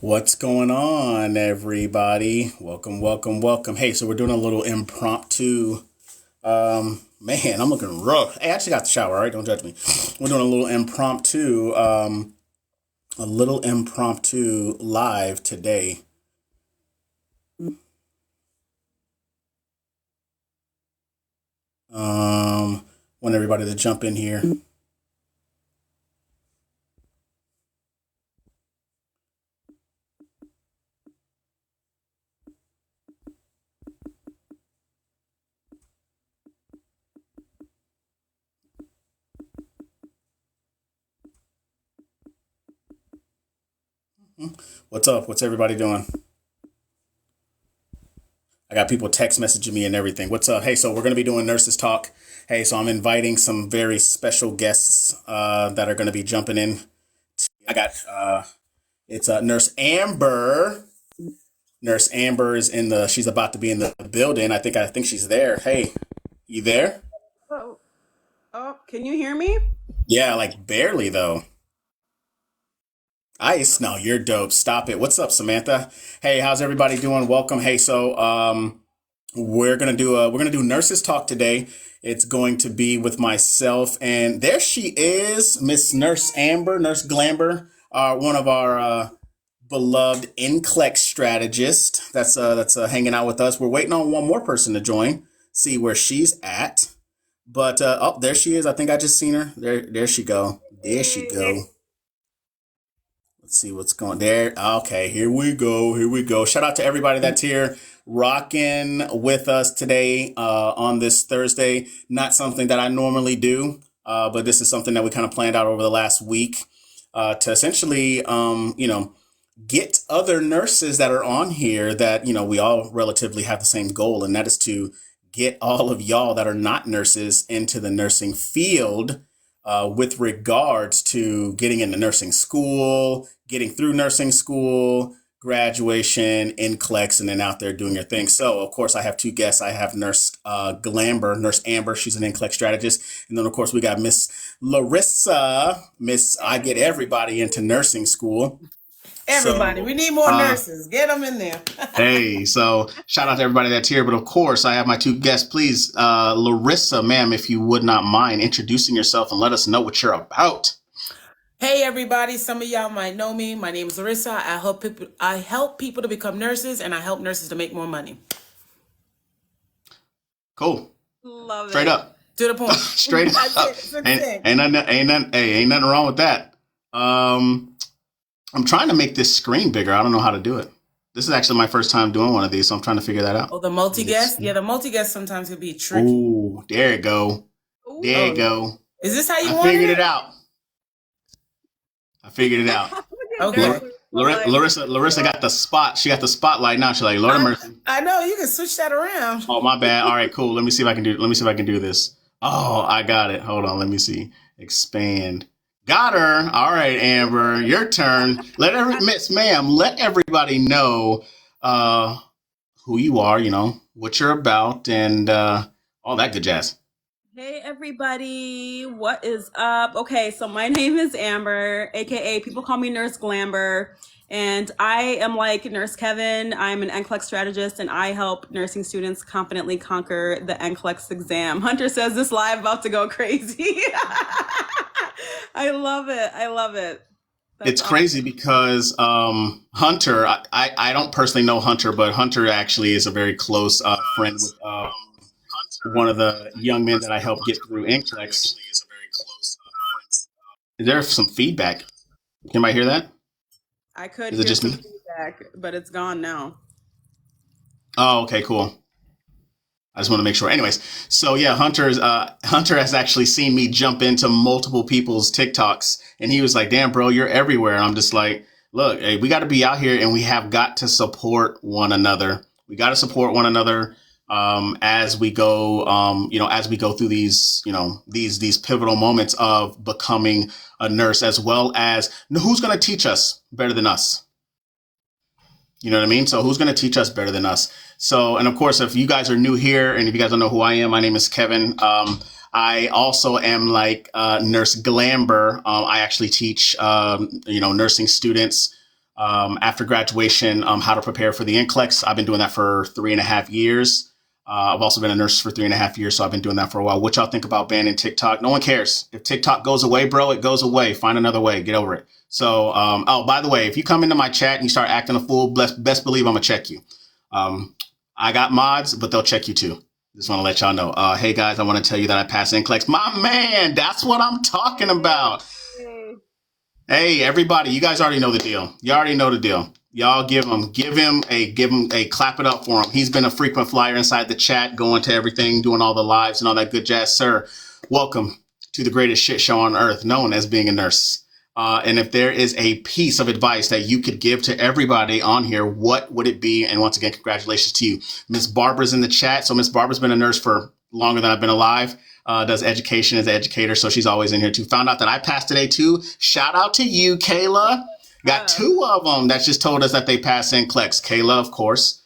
What's going on, everybody? Welcome, welcome, welcome. Hey, so we're doing a little impromptu. Man, I'm looking rough. Hey, I actually got the shower, all right? Don't judge me. We're doing a little impromptu live today. Want everybody to jump in here. What's up? What's everybody doing? I got people text messaging me and everything. What's up? Hey, so we're going to be doing Nurses Talk. Hey, so I'm inviting some very special guests that are going to be jumping in. I got it's Nurse Amber. Nurse Amber is she's about to be in the building. I think she's there. Hey, you there? Oh, can you hear me? Yeah, like barely though. Ice, no, you're dope. Stop it. What's up, Samantha? Hey, how's everybody doing? Welcome. Hey, so we're gonna do Nurses Talk today. It's going to be with myself, and there she is, Miss Nurse Amber, Nurse Glamber, one of our beloved NCLEX strategist that's hanging out with us. We're waiting on one more person to join, see where she's at. But oh, there she is. I think I just seen her. There she go. There she go. Let's see what's going there. Okay, here we go. Here we go. Shout out to everybody that's here rocking with us today on this Thursday. Not something that I normally do, but this is something that we kind of planned out over the last week to essentially, get other nurses that are on here that, we all relatively have the same goal, and that is to get all of y'all that are not nurses into the nursing field with regards to getting into nursing school, getting through nursing school, graduation, NCLEX, and then out there doing your thing. So, of course, I have two guests. I have Nurse Nurse Amber. She's an NCLEX strategist. And then, of course, we got Miss Larissa. I get everybody into nursing school. Everybody, we need more nurses. Get them in there. Hey, so shout out to everybody that's here. But of course, I have my two guests. Please, Larissa, ma'am, if you would not mind introducing yourself and let us know what you're about. Hey, everybody. Some of y'all might know me. My name is Larissa. I help people to become nurses, and I help nurses to make more money. Cool. Love Straight it. up. To the point. Straight up. Ain't nothing wrong with that. I'm trying to make this screen bigger. I don't know how to do it. This is actually my first time doing one of these, so I'm trying to figure that out. Oh, the multi-guest? Yeah, the multi-guest sometimes can be tricky. Ooh, there you go. There you go. Is this how you want it? I figured it out. Okay. Larissa got the spot. She got the spotlight now. She's like, Lord of mercy. I know, you can switch that around. Oh, my bad. All right, cool. Let me see if I can do this. Oh, I got it. Hold on. Let me see. Expand. Got her. All right, Amber, your turn. Let everybody know who you are, what you're about, and all that good jazz. Hey everybody, what is up? Okay, so my name is Amber, aka people call me Nurse Glamber, and I am like Nurse Kevin. I'm an NCLEX strategist, and I help nursing students confidently conquer the NCLEX exam. Hunter says this live about to go crazy. I love it. It's awesome. Crazy because Hunter, I don't personally know Hunter, but Hunter actually is a very close friend with one of the young men that I helped get through NCLEX. Is there some feedback? Can anybody hear that? I could hear some feedback, but it's gone now. Oh, okay, cool. I just want to make sure. Anyways, so yeah, Hunter has actually seen me jump into multiple people's TikToks, and he was like, "Damn, bro, you're everywhere." And I'm just like, "Look, hey, we got to be out here, and we have got to support one another. We got to support one another as we go, as we go through these, these pivotal moments of becoming a nurse, as well as who's going to teach us better than us." You know what I mean? So who's going to teach us better than us? So, and of course, if you guys are new here and if you guys don't know who I am, my name is Kevin. I also am like Nurse Glamber. I actually teach, nursing students after graduation, how to prepare for the NCLEX. I've been doing that for 3.5 years. I've also been a nurse for 3.5 years, so I've been doing that for a while. What y'all think about banning TikTok? No one cares. If TikTok goes away, bro, it goes away. Find another way. Get over it. So, oh, by the way, if you come into my chat and you start acting a fool, best believe I'm going to check you. I got mods, but they'll check you too. Just want to let y'all know. Hey, guys, I want to tell you that I passed NCLEX. My man, that's what I'm talking about. Hey, everybody, you guys already know the deal. You already know the deal. Y'all give him a clap it up for him. He's been a frequent flyer inside the chat, going to everything, doing all the lives and all that good jazz. Sir, welcome to the greatest shit show on earth, known as being a nurse. And if there is a piece of advice that you could give to everybody on here, what would it be? And once again, congratulations to you. Miss Barbara's in the chat. So Miss Barbara's been a nurse for longer than I've been alive. Does education as an educator. So she's always in here too. Found out that I passed today too. Shout out to you, Kayla. Got two of them that just told us that they passed NCLEX. Kayla, of course.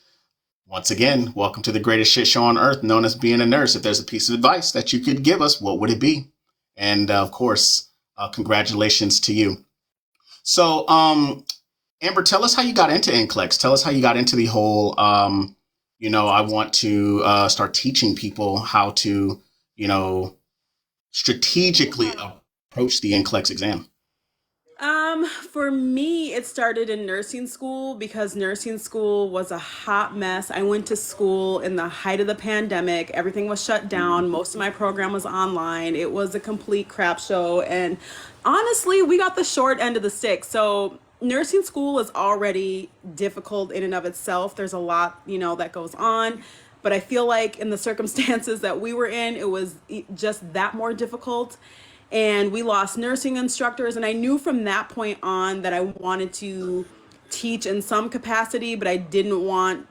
Once again, welcome to the greatest shit show on earth, known as being a nurse. If there's a piece of advice that you could give us, what would it be? And of course, congratulations to you. So, Amber, tell us how you got into NCLEX. Tell us how you got into the whole, I want to start teaching people how to, strategically approach the NCLEX exam. For me, it started in nursing school because nursing school was a hot mess. I went to school in the height of the pandemic. Everything was shut down. Most of my program was online. It was a complete crap show. And honestly, we got the short end of the stick. So nursing school is already difficult in and of itself. There's a lot, that goes on. But I feel like in the circumstances that we were in, it was just that more difficult. And we lost nursing instructors. And I knew from that point on that I wanted to teach in some capacity, but I didn't want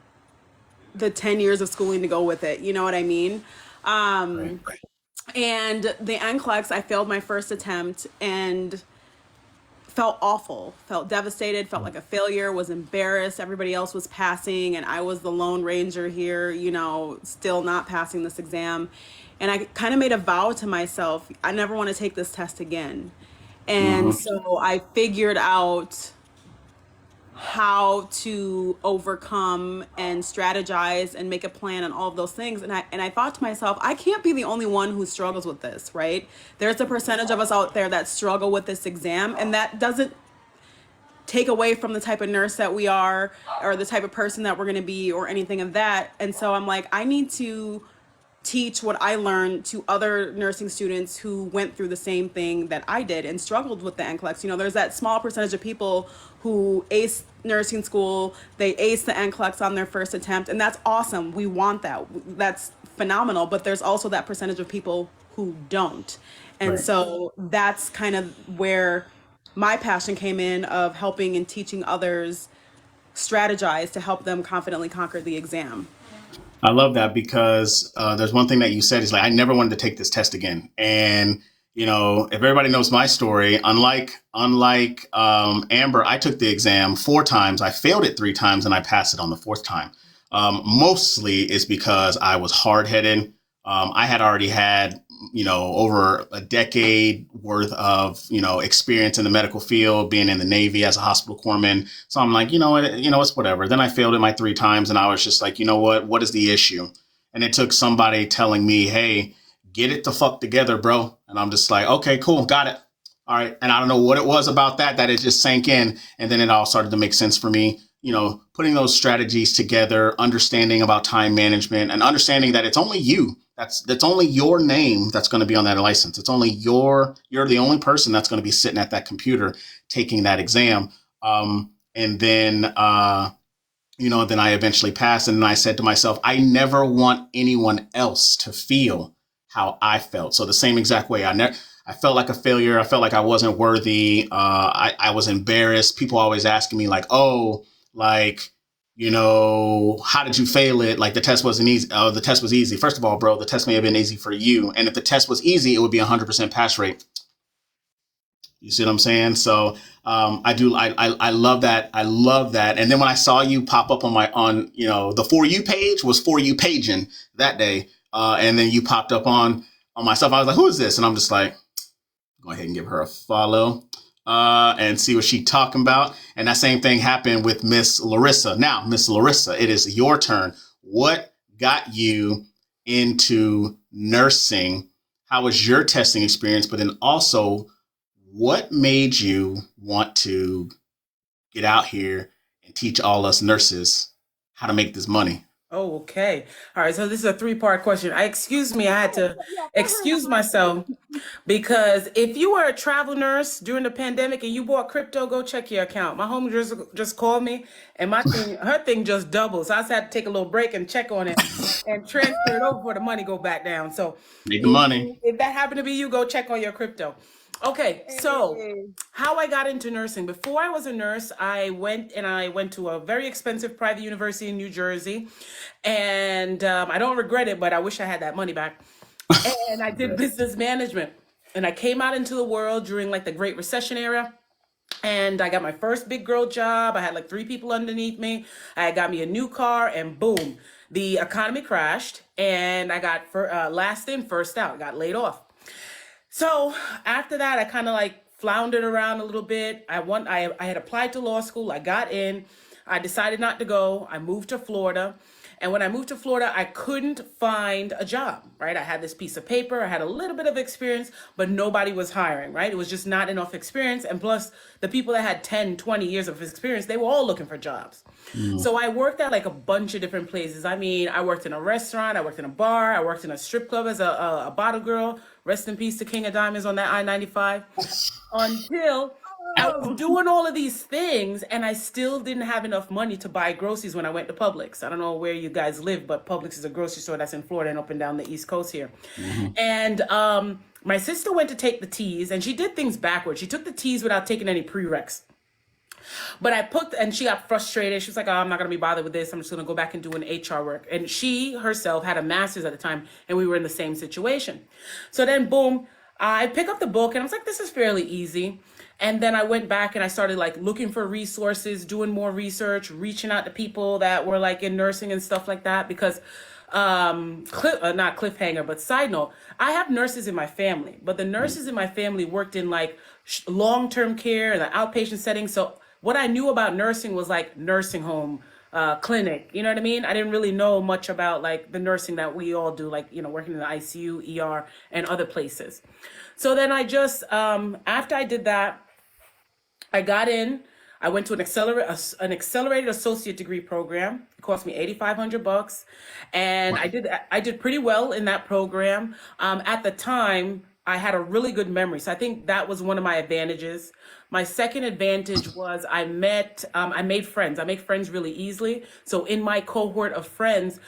the 10 years of schooling to go with it. You know what I mean? Right. And the NCLEX, I failed my first attempt and felt awful, felt devastated, felt like a failure, was embarrassed. Everybody else was passing and I was the Lone Ranger here, still not passing this exam. And I kind of made a vow to myself, I never want to take this test again. And so I figured out how to overcome and strategize and make a plan and all of those things. And I thought to myself, I can't be the only one who struggles with this, right? There's a percentage of us out there that struggle with this exam, and that doesn't take away from the type of nurse that we are or the type of person that we're going to be or anything of that. And so I'm like, I need to teach what I learned to other nursing students who went through the same thing that I did and struggled with the NCLEX. There's that small percentage of people who ace nursing school, they ace the NCLEX on their first attempt, and that's awesome. We want that. That's phenomenal. But there's also that percentage of people who don't. And so that's kind of where my passion came in, of helping and teaching others strategize to help them confidently conquer the exam. I love that because there's one thing that you said is like, I never wanted to take this test again. And, if everybody knows my story, unlike Amber, I took the exam 4 times. I failed it 3 times and I passed it on the 4th time. Mostly is because I was hard-headed. I had already had, over a decade worth of, experience in the medical field, being in the Navy as a hospital corpsman. So I'm like, it's whatever. Then I failed it my 3 times and I was just like, what is the issue? And it took somebody telling me, hey, get it the fuck together, bro. And I'm just like, okay, cool. Got it. All right. And I don't know what it was about that it just sank in. And then it all started to make sense for me, putting those strategies together, understanding about time management and understanding that it's only you. That's only your name that's going to be on that license. It's only you're the only person that's going to be sitting at that computer taking that exam. And then, then I eventually passed. And then I said to myself, I never want anyone else to feel how I felt. So the same exact way, I felt like a failure. I felt like I wasn't worthy. I was embarrassed. People always asking me like, oh, like, how did you fail it? Like the test wasn't easy. Oh, the test was easy. First of all, bro, the test may have been easy for you. And if the test was easy, it would be 100% pass rate. You see what I'm saying? So I love that. I love that. And then when I saw you pop up on the For You page was For You paging that day. And then you popped up on my stuff. I was like, who is this? And I'm just like, go ahead and give her a follow and see what she's talking about. And that same thing happened with Miss Larissa. Now, Miss Larissa, it is your turn. What got you into nursing? How was your testing experience? But then also, what made you want to get out here and teach all us nurses how to make this money? Oh, okay. All right. So this is a three-part question. Excuse me, I had to excuse myself because if you were a travel nurse during the pandemic and you bought crypto, go check your account. My home just called me and her thing just doubled. So I just had to take a little break and check on it and transfer it over before the money go back down. So Make the money. if that happened to be you, go check on your crypto. Okay, so how I got into nursing. Before I was a nurse, I went to a very expensive private university in New Jersey. And I don't regret it, but I wish I had that money back. And I did business management. And I came out into the world during like the Great Recession era. And I got my first big girl job. I had like 3 people underneath me. I got me a new car and boom, the economy crashed. And I got last in, first out, got laid off. So after that, I kind of like floundered around a little bit. I had applied to law school. I got in. I decided not to go. I moved to Florida. And when I moved to Florida, I couldn't find a job, right? I had this piece of paper. I had a little bit of experience, but nobody was hiring, right? It was just not enough experience. And plus, the people that had 10, 20 years of experience, they were all looking for jobs. So I worked at like a bunch of different places. I mean, I worked in a restaurant. I worked in a bar. I worked in a strip club as a bottle girl. Rest in peace to King of Diamonds on that I-95. Until I was doing all of these things and I still didn't have enough money to buy groceries when I went to Publix. I don't know where you guys live, but Publix is a grocery store that's in Florida and up and down the East Coast here. And my sister went to take the T's and she did things backwards. She took the T's without taking any prereqs. But and she got frustrated. She was like, oh, I'm not going to be bothered with this. I'm just going to go back and do an HR work. And she herself had a master's at the time and we were in the same situation. So then boom, I pick up the book and I was like, this is fairly easy. And then I went back and I started like looking for resources, doing more research, reaching out to people that were like in nursing and stuff like that. Because not cliffhanger, but side note, I have nurses in my family, but the nurses in my family worked in like long-term care and the outpatient setting. So what I knew about nursing was like nursing home, clinic, you know what I mean? I didn't really know much about like the nursing that we all do, like, you know, working in the ICU, ER, and other places. So then I just, after I did that, I got in. I went to an accelerated associate degree program. It cost me $8,500, and I did pretty well in that program. At the time, I had a really good memory, so I think that was one of my advantages. My second advantage was I made friends. I make friends really easily. So in my cohort of friends,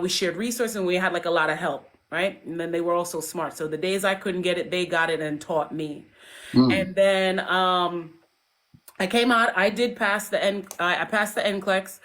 we shared resources and we had like a lot of help, right? And then they were also smart. So the days I couldn't get it, they got it and taught me. And then I came out. I did pass I passed the NCLEX.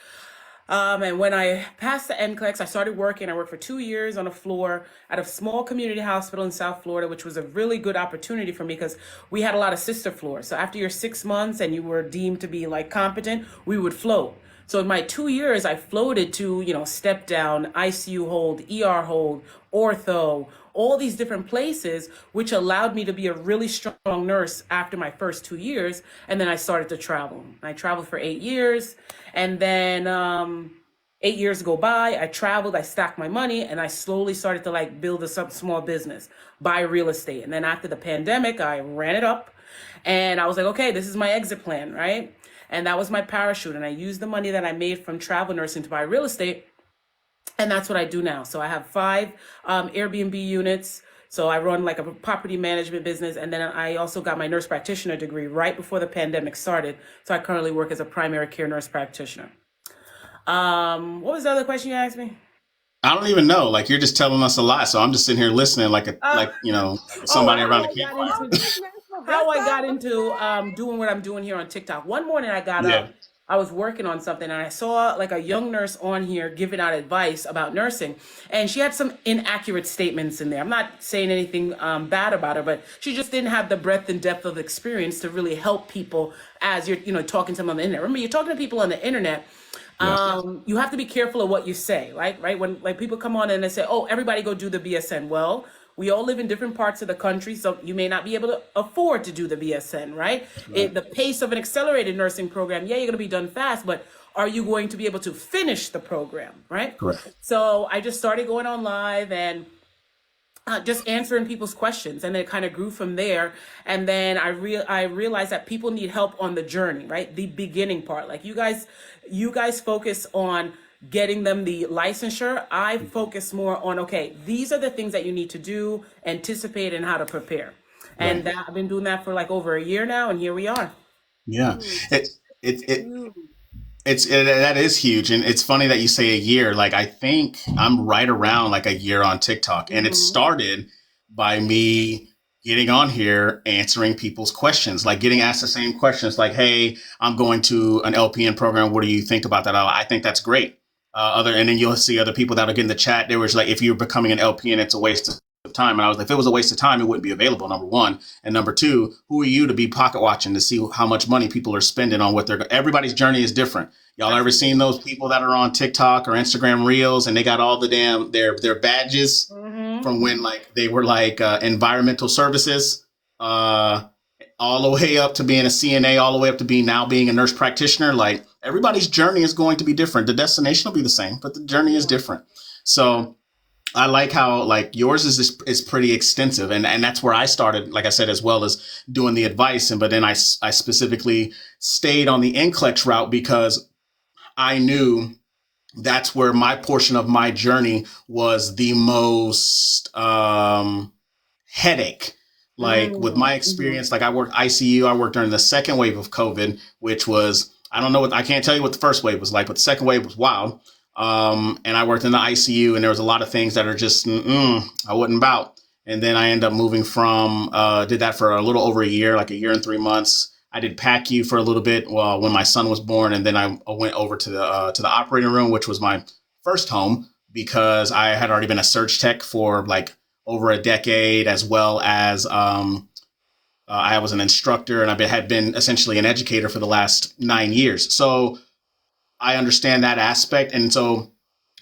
And when I passed the NCLEX, I started working. I worked for 2 years on a floor at a small community hospital in South Florida, which was a really good opportunity for me because we had a lot of sister floors. So after your 6 months and you were deemed to be like competent, we would float. So in my 2 years, I floated to, you know, step down, ICU hold, ER hold, ortho, all these different places, which allowed me to be a really strong nurse after my first 2 years. And then I started to travel. I traveled for 8 years. And then 8 years go by, I traveled, I stacked my money, and I slowly started to like build a small business, buy real estate. And then after the pandemic, I ran it up and I was like, okay, this is my exit plan, right? And that was my parachute. And I used the money that I made from travel nursing to buy real estate. And that's what I do now. So I have 5 Airbnb units. So I run like a property management business. And then I also got my nurse practitioner degree right before the pandemic started. So I currently work as a primary care nurse practitioner. What was the other question you asked me? I don't even know. Like, you're just telling us a lot. So I'm just sitting here listening like you know, somebody around the campfire. How I got into doing what I'm doing here on TikTok. One morning I got up. I was working on something and I saw like a young nurse on here giving out advice about nursing, and she had some inaccurate statements in there. I'm not saying anything bad about her, but she just didn't have the breadth and depth of experience to really help people as you're, you know, talking to them on the internet. Remember, you're talking to people on the internet. You have to be careful of what you say, right? When like people come on and they say, oh, everybody go do the BSN. Well, we all live in different parts of the country, so you may not be able to afford to do the BSN, right? The pace of an accelerated nursing program, yeah, you're going to be done fast, but are you going to be able to finish the program, right? Correct. So I just started going on live and just answering people's questions, and then it kind of grew from there. And then I realized that people need help on the journey, right? The beginning part. Like you guys focus on getting them the licensure. I focus more on, okay, these are the things that you need to do, anticipate, and how to prepare. And I've been doing that for like over a year now, and here we are. Yeah. That is huge. And it's funny that you say a year. Like, I think I'm right around like a year on TikTok, and it started by me getting on here, answering people's questions, like getting asked the same questions, like, hey, I'm going to an LPN program. What do you think about that? I think that's great. And then you'll see other people that'll get in the chat. There was like, if you're becoming an LPN, it's a waste of time. And I was like, if it was a waste of time, it wouldn't be available, number one. And number two, who are you to be pocket watching to see how much money people are spending on what everybody's journey is different. Y'all ever seen those people that are on TikTok or Instagram Reels and they got all the damn their badges from when like they were like environmental services, all the way up to being a CNA, all the way up to being a nurse practitioner? Like, everybody's journey is going to be different. The destination will be the same, but the journey is different. So I like how like yours is pretty extensive, and that's where I started, like I said, as well as doing the advice. But then I specifically stayed on the NCLEX route because I knew that's where my portion of my journey was the most headache. Like with my experience, like I worked ICU, I worked during the second wave of COVID, which was, I can't tell you what the first wave was like, but the second wave was wild. And I worked in the ICU, and there was a lot of things that are just, I wasn't about. And then I ended up moving did that for a little over a year, like a year and 3 months. I did PACU for a little bit when my son was born. And then I went over to the operating room, which was my first home, because I had already been a surge tech for like over a decade, as well as, I was an instructor, and I had been essentially an educator for the last 9 years. So I understand that aspect. And so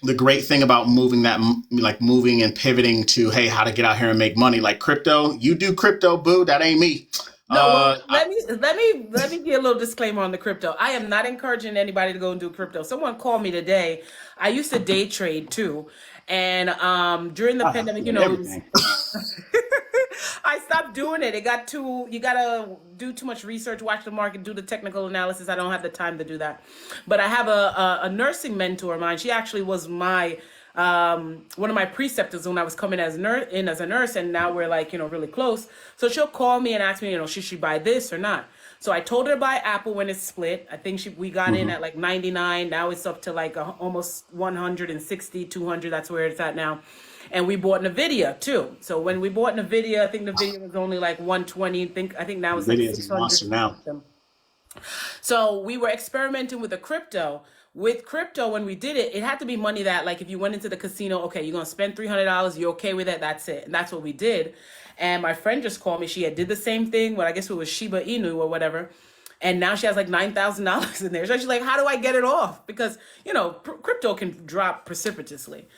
the great thing about moving and pivoting to, hey, how to get out here and make money, like crypto, you do crypto, boo, that ain't me. No, let me give a little disclaimer on the crypto. I am not encouraging anybody to go and do crypto. Someone called me today. I used to day trade too. And during the pandemic, I stopped doing it. You gotta do too much research, watch the market, do the technical analysis. I don't have the time to do that. But I have a nursing mentor of mine. She actually was my one of my preceptors when I was coming as a nurse, and now we're like, really close. So she'll call me and ask me, should she buy this or not? So I told her to buy Apple when it's split. I think we got in at like 99. Now it's up to like almost 160, 200. That's where it's at now. And we bought NVIDIA too. So when we bought NVIDIA, I think NVIDIA was only like 120. I think now it's like 600 now. So we were experimenting with the crypto. With crypto, when we did it, it had to be money that, like, if you went into the casino, okay, you're going to spend $300, you're okay with it, that's it. And that's what we did. And my friend just called me. She had did the same thing, but I guess it was Shiba Inu or whatever. And now she has like $9,000 in there. So she's like, how do I get it off? Because, crypto can drop precipitously.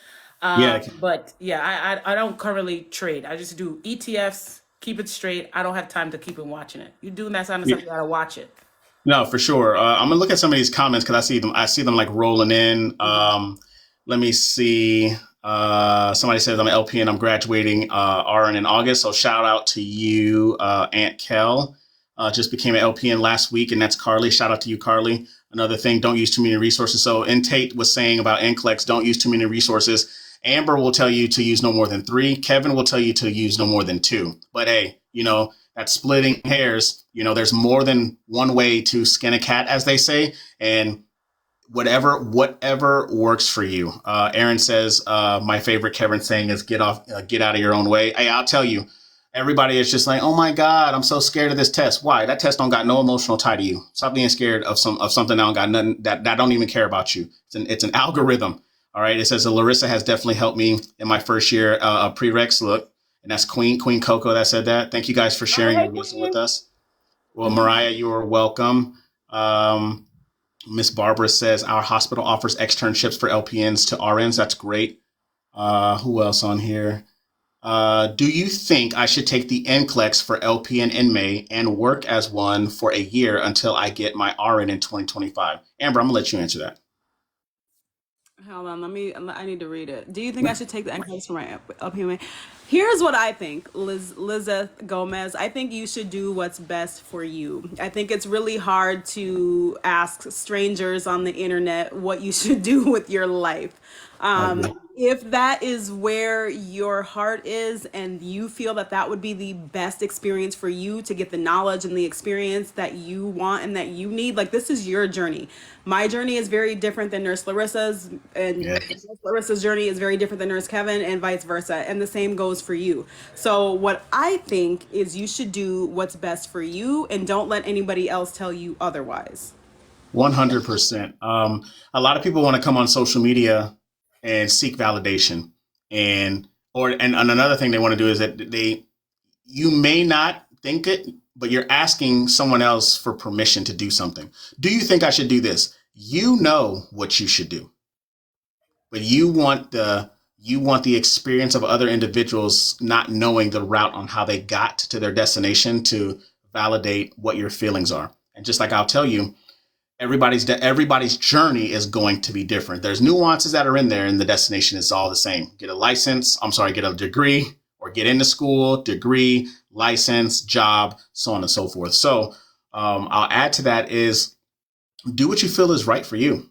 But yeah, I don't currently trade. I just do ETFs, keep it straight. I don't have time to keep watching it. You're doing that kind of stuff, you got to watch it. No, for sure. I'm gonna look at some of these comments because I see them like rolling in. Let me see. Somebody says I'm an LPN. I'm graduating RN in August. So shout out to you, Aunt Kel. Just became an LPN last week, and that's Carly. Shout out to you, Carly. Another thing, don't use too many resources. So Tate was saying about NCLEX, don't use too many resources. Amber will tell you to use no more than 3. Kevin will tell you to use no more than 2. But hey, that's splitting hairs. There's more than one way to skin a cat, as they say, and whatever works for you. Aaron says, my favorite Kevin saying is get out of your own way. Hey, I'll tell you, everybody is just like, oh my God, I'm so scared of this test. Why? That test don't got no emotional tie to you. Stop being scared of something that don't got nothing, that don't even care about you. It's an algorithm. All right. It says Larissa has definitely helped me in my first year of prereqs. Look. And that's Queen Coco that said that. Thank you guys for sharing your wisdom with us. Well, Mariah, you are welcome. Miss Barbara says our hospital offers externships for LPNs to RNs. That's great. Who else on here? Do you think I should take the NCLEX for LPN in May and work as one for a year until I get my RN in 2025? Amber, I'm gonna let you answer that. Hold on, I need to read it. Do you think I should take the NCLEX for my LPMA? Here's what I think, Lizeth Gomez. I think you should do what's best for you. I think it's really hard to ask strangers on the internet what you should do with your life. I agree. If that is where your heart is and you feel that that would be the best experience for you to get the knowledge and the experience that you want and that you need, like, this is your journey. My journey is very different than Nurse Larissa's, and Yeah. Nurse Larissa's journey is very different than Nurse Kevin, and vice versa. And the same goes for you. So what I think is you should do what's best for you and don't let anybody else tell you otherwise. 100%. A lot of people want to come on social media and seek validation, and another thing they want to do is that you may not think it, but you're asking someone else for permission to do something. Do you think I should do this? You know what you should do, but you want the experience of other individuals not knowing the route on how they got to their destination to validate what your feelings are. And just like I'll tell you, everybody's journey is going to be different. There's nuances that are in there, and the destination is all the same. Get a degree, or get into school, degree, license, job, so on and so forth. So I'll add to that is do what you feel is right for you.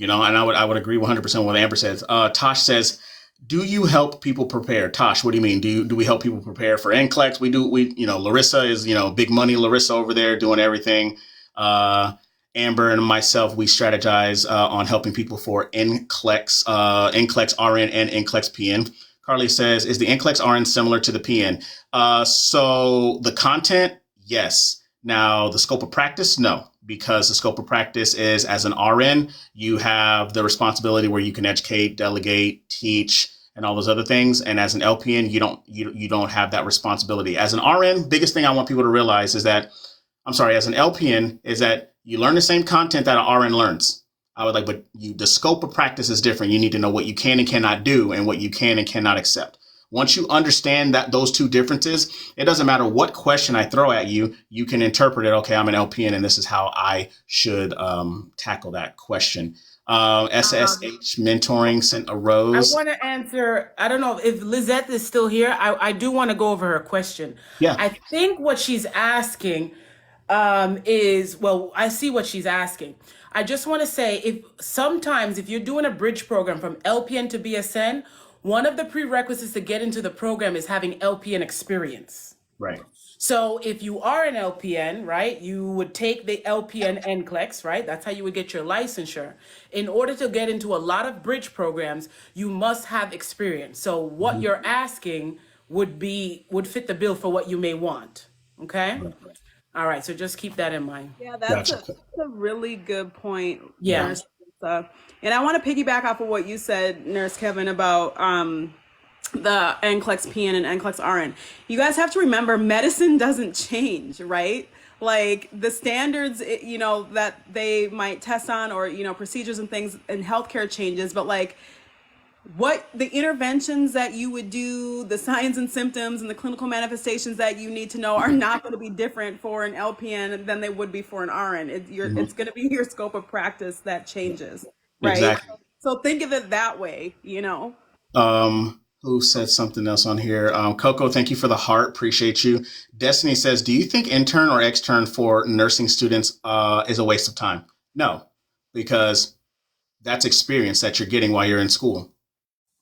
And I would agree 100% with what Amber says. Tosh says, do you help people prepare? Tosh, what do you mean? Do we help people prepare for NCLEX? We do. Larissa is, big money Larissa over there doing everything. Amber and myself, we strategize on helping people for NCLEX, NCLEX RN and NCLEX PN. Carly says, is the NCLEX RN similar to the PN? So the content, yes. Now, the scope of practice, no, because the scope of practice is, as an RN, you have the responsibility where you can educate, delegate, teach, and all those other things. And as an LPN, you don't have that responsibility. As an RN, biggest thing I want people to realize is that, as an LPN, is that you learn the same content that an RN learns. But the scope of practice is different. You need to know what you can and cannot do and what you can and cannot accept. Once you understand those two differences, it doesn't matter what question I throw at you, you can interpret it. Okay, I'm an LPN and this is how I should tackle that question. SSH mentoring sent a rose. I want to answer. I don't know if Lizette is still here. I do want to go over her question. Yeah. I think what she's asking I see what she's asking. I just want to say, if you're doing a bridge program from LPN to BSN, one of the prerequisites to get into the program is having LPN experience. Right. So if you are an LPN, right, you would take the LPN NCLEX, right? That's how you would get your licensure. In order to get into a lot of bridge programs, you must have experience. So what you're asking would fit the bill for what you may want. Okay? Right. All right, so just keep that in mind. Yeah, that's a really good point. Yeah. Nurse Lisa. And I want to piggyback off of what you said, Nurse Kevin, about the NCLEX PN and NCLEX RN. You guys have to remember, medicine doesn't change, right? Like the standards, that they might test on, or, procedures and things in healthcare changes, but like what the interventions that you would do, the signs and symptoms and the clinical manifestations that you need to know are not going to be different for an LPN than they would be for an RN. It's going to be your scope of practice that changes, right? Exactly. So think of it that way, Who said something else on here? Coco, thank you for the heart. Appreciate you. Destiny says, do you think intern or extern for nursing students is a waste of time? No, because that's experience that you're getting while you're in school.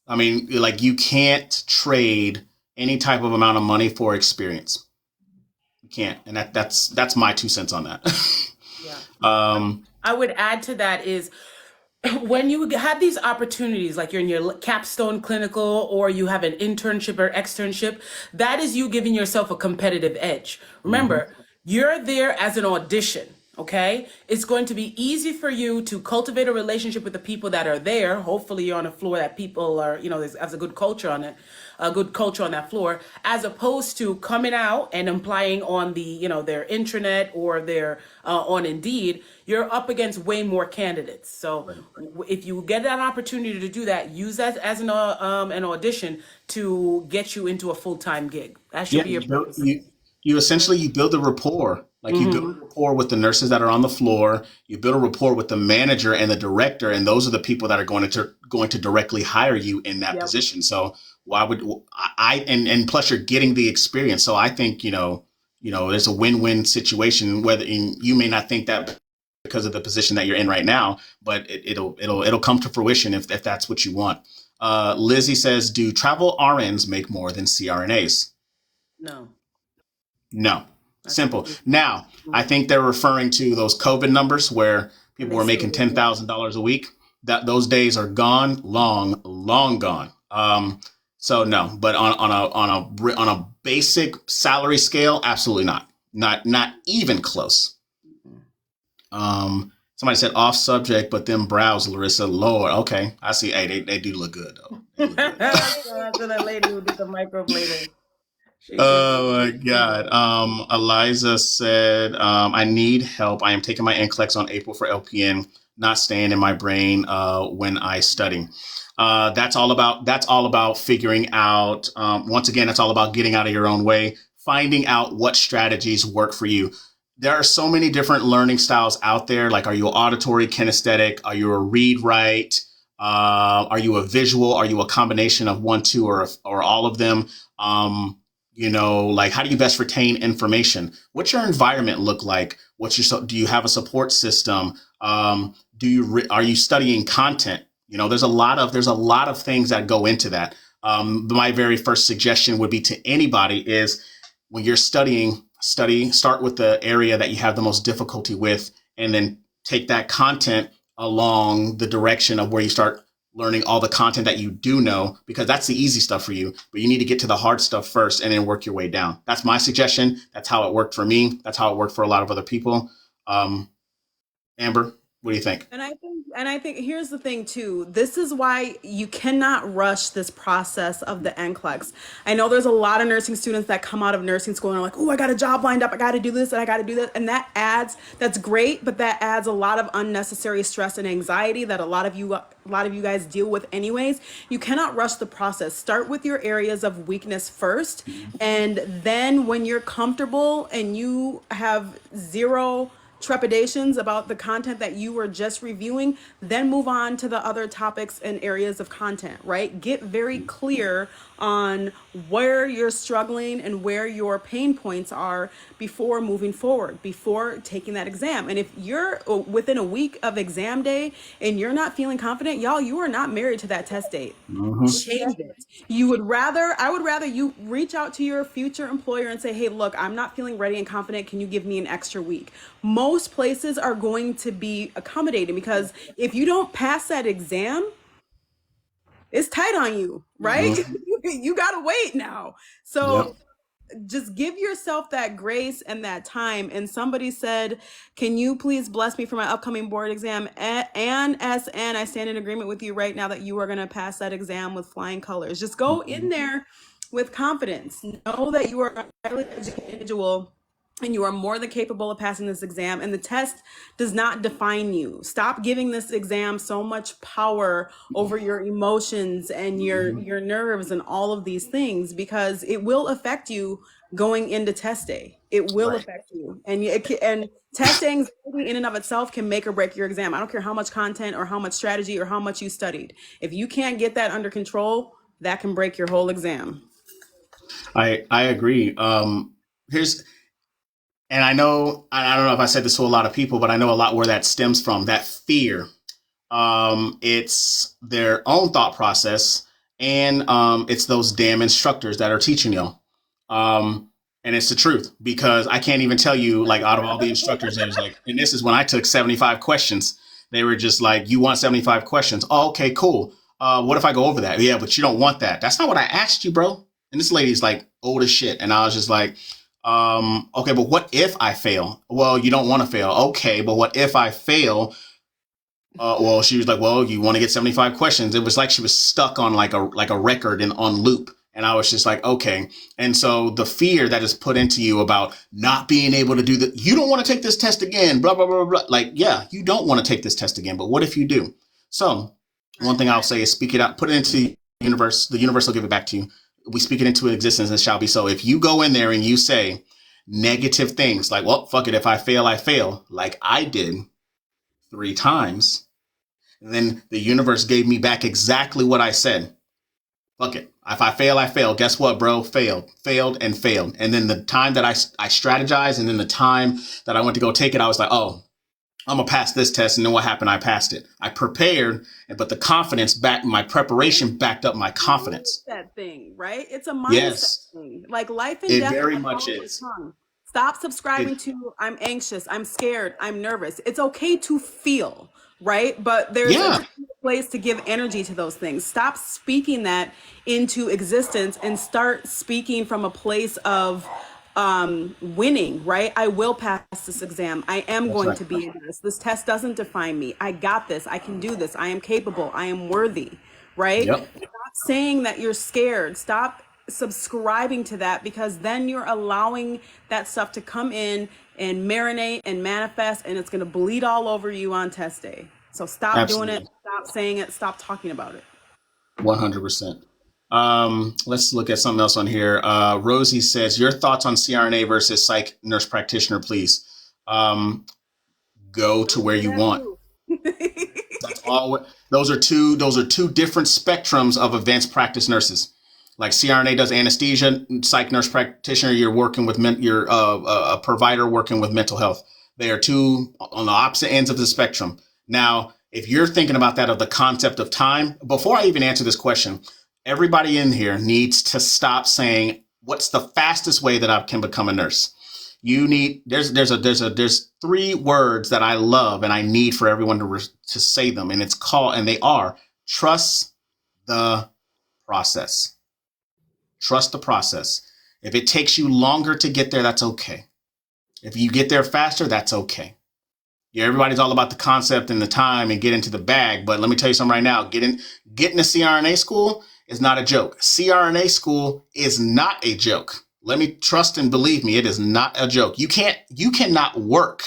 I mean, like, you can't trade any type of amount of money for experience. You can't. And that's my 2 cents on that. Yeah. I would add to that is, when you have these opportunities, like you're in your capstone clinical or you have an internship or externship, that is you giving yourself a competitive edge. Remember, you're there as an audition. Okay, it's going to be easy for you to cultivate a relationship with the people that are there. Hopefully, you're on a floor that people are, there's a good culture on it, a good culture on that floor, as opposed to coming out and applying on the, their intranet or their on Indeed. You're up against way more candidates. So if you get that opportunity to do that, use that as an audition to get you into a full-time gig. That should Yeah, be your you build, purpose. you essentially you build a rapport. Like you build a rapport with the nurses that are on the floor. You build a rapport with the manager and the director, and those are the people that are going to directly hire you in that Yep. position. So why would and plus you're getting the experience. So I think there's a win-win situation. Whether you may not think that because of the position that you're in right now, but it'll come to fruition if that's what you want. Lizzie says, do travel RNs make more than CRNAs? No, No. that's Simple. easy. Now, I think they're referring to those COVID numbers where And people they were still making do. $10,000 a week. That those days are gone, long gone. So no, but on a basic salary scale, absolutely not. Not even close. Somebody said off subject, but then browse, Larissa. Lord, okay, I see. Hey, they do look good though. They look good. To the lady who did the microblading. She did. Oh my God. Eliza said, I need help. I am taking my NCLEX on April for LPN, not staying in my brain when I study. That's all about figuring out, once again, it's all about getting out of your own way, finding out what strategies work for you. There are so many different learning styles out there. Like, are you auditory, kinesthetic? Are you a read write? Are you a visual? Are you a combination of one, two, or all of them? Like, how do you best retain information? What's your environment look like? Do you have a support system? Are you studying content? There's a lot of things that go into that. My very first suggestion would be to anybody is when you're studying, start with the area that you have the most difficulty with, and then take that content along the direction of where you start learning all the content that you do know, because that's the easy stuff for you, but you need to get to the hard stuff first and then work your way down. That's my suggestion. That's how it worked for me. That's how it worked for a lot of other people. Amber, what do you think? And I think here's the thing too. This is why you cannot rush this process of the NCLEX. I know there's a lot of nursing students that come out of nursing school and are like, "Oh, I got a job lined up. I got to do this and I got to do that." And that's great, but that adds a lot of unnecessary stress and anxiety that a lot of you guys deal with anyways. You cannot rush the process. Start with your areas of weakness first, and then when you're comfortable and you have zero trepidations about the content that you were just reviewing, then move on to the other topics and areas of content, right? Get very clear on where you're struggling and where your pain points are before moving forward, before taking that exam. And if you're within a week of exam day and you're not feeling confident, y'all, you are not married to that test date. Change it. I would rather you reach out to your future employer and say, "Hey, look, I'm not feeling ready and confident. Can you give me an extra week?" Most places are going to be accommodating, because if you don't pass that exam, it's tight on you, right? You gotta wait now. So just give yourself that grace and that time. And somebody said, "Can you please bless me for my upcoming board exam?" And SN, I stand in agreement with you right now that you are going to pass that exam with flying colors. Just go in there with confidence. Know that you are a highly educated individual and you are more than capable of passing this exam, and the test does not define you. Stop giving this exam so much power over your emotions and your nerves and all of these things, because it will affect you going into test day. It will affect you, and test anxiety in and of itself can make or break your exam. I don't care how much content or how much strategy or how much you studied. If you can't get that under control, that can break your whole exam. I agree. And I don't know if I said this to a lot of people, but I know a lot where that stems from, that fear. It's their own thought process, and it's those damn instructors that are teaching you. And it's the truth, because I can't even tell you, like, out of all the instructors, there's like, and this is when I took 75 questions. They were just like, "You want 75 questions? Oh, okay, cool. What if I go over that?" "Yeah, but you don't want that." "That's not what I asked you, bro." And this lady's like old as shit. And I was just like, Okay, but what if I fail? Well, you don't want to fail. Okay, but what if I fail? Well, she was like, well, you want to get 75 questions. It was like she was stuck on like a record and on loop. And I was just like, okay. And so the fear that is put into you about not being able to do that, you don't want to take this test again, blah, blah, blah, blah. Like, yeah, you don't want to take this test again, but what if you do? So one thing I'll say is speak it out, put it into the universe. The universe will give it back to you. We speak it into existence and it shall be so. If you go in there and you say negative things like, well, fuck it. If I fail, I fail, like I did 3 times. And then the universe gave me back exactly what I said. Fuck it. If I fail, I fail. Guess what, bro? Failed. And then the time that I strategized and then the time that I went to go take it, I was like, oh, I'm going to pass this test. And then what happened? I passed it. I prepared, but the confidence my preparation backed up my confidence. That thing, right? It's a mindset thing. Like life and death. It very much is. Stop subscribing to I'm anxious, I'm scared, I'm nervous. It's okay to feel, right? But there's a place to give energy to those things. Stop speaking that into existence and start speaking from a place of winning, right? I will pass this exam. I am going to be in this. This test doesn't define me. I got this. I can do this. I am capable. I am worthy, right? Yep. Stop saying that you're scared. Stop subscribing to that, because then you're allowing that stuff to come in and marinate and manifest, and it's going to bleed all over you on test day. So stop doing it. Stop saying it. Stop talking about it. 100%. Let's look at something else on here. Rosie says, your thoughts on CRNA versus psych nurse practitioner, please. Go to where you want. That's all. Those are two different spectrums of advanced practice nurses. Like CRNA does anesthesia, psych nurse practitioner, you're working with you're a provider working with mental health. They are two on the opposite ends of the spectrum. Now, if you're thinking about that of the concept of time, before I even answer this question, everybody in here needs to stop saying, what's the fastest way that I can become a nurse? You need, there's 3 words that I love and I need for everyone to say them. And they are trust the process. Trust the process. If it takes you longer to get there, that's okay. If you get there faster, that's okay. Yeah, everybody's all about the concept and the time and get into the bag. But let me tell you something right now. Getting to CRNA school is not a joke. CRNA school is not a joke. Let me trust and believe me, it is not a joke. You cannot work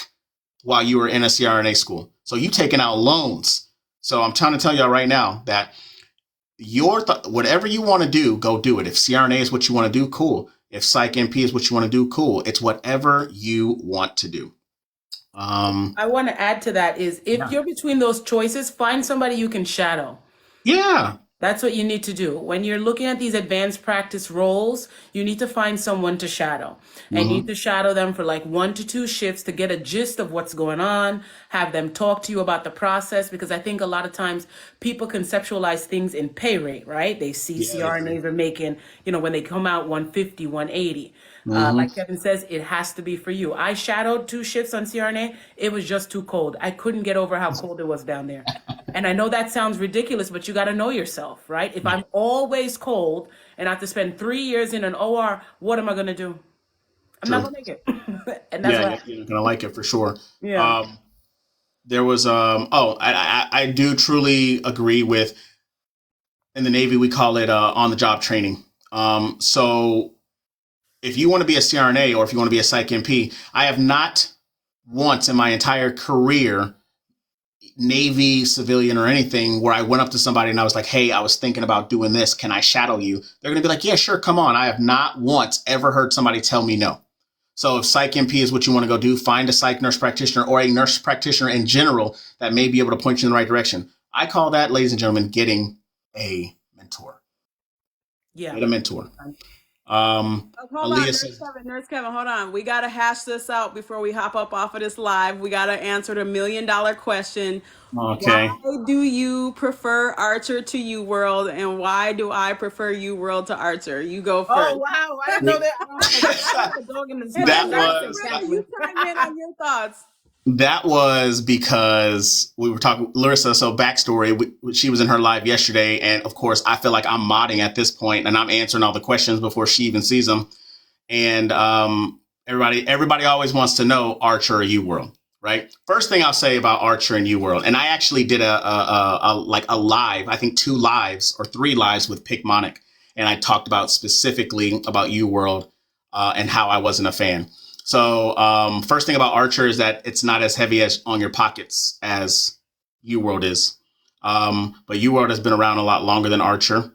while you are in a CRNA school. So you taking out loans. So I'm trying to tell y'all right now that whatever you want to do, go do it. If CRNA is what you want to do, cool. If Psych NP is what you want to do, cool. It's whatever you want to do. I want to add to that is if you're between those choices, find somebody you can shadow. Yeah. That's what you need to do. When you're looking at these advanced practice roles, you need to find someone to shadow. And you need to shadow them for like 1 to 2 shifts to get a gist of what's going on, have them talk to you about the process, because I think a lot of times people conceptualize things in pay rate, right? They see CRNAs are making, when they come out 150, 180. Like Kevin says, it has to be for you. I shadowed 2 shifts on CRNA. It was just too cold. I couldn't get over how cold it was down there. And I know that sounds ridiculous, but you got to know yourself, right? If I'm always cold and I have to spend 3 years in an OR, what am I going to do? I'm not going to make it. And that's you're going to like it for sure. Yeah. There was, I do truly agree with, in the Navy, we call it on-the-job training. So if you want to be a CRNA or if you want to be a Psych NP, I have not once in my entire career, Navy, civilian, or anything, where I went up to somebody and I was like, hey, I was thinking about doing this. Can I shadow you? They're going to be like, yeah, sure. Come on. I have not once ever heard somebody tell me no. So if Psych NP is what you want to go do, find a psych nurse practitioner or a nurse practitioner in general that may be able to point you in the right direction. I call that, ladies and gentlemen, getting a mentor. Yeah. Get a mentor. Hold on, Nurse Kevin, hold on. We got to hash this out before we hop up off of this live. We got to answer the $1 million question. Okay. Why do you prefer Archer to U World, and why do I prefer U World to Archer? You go first. Oh, wow. I didn't know that. You chime in on your thoughts. That was because we were talking, Larissa, so backstory, she was in her live yesterday, and of course, I feel like I'm modding at this point, and I'm answering all the questions before she even sees them. And Everybody always wants to know Archer or U-World, right? First thing I'll say about Archer and U-World, and I actually did a live, I think 2 lives or 3 lives with Picmonic, and I talked about specifically about U-World and how I wasn't a fan. So first thing about Archer is that it's not as heavy as on your pockets as U-World is. But U-World has been around a lot longer than Archer.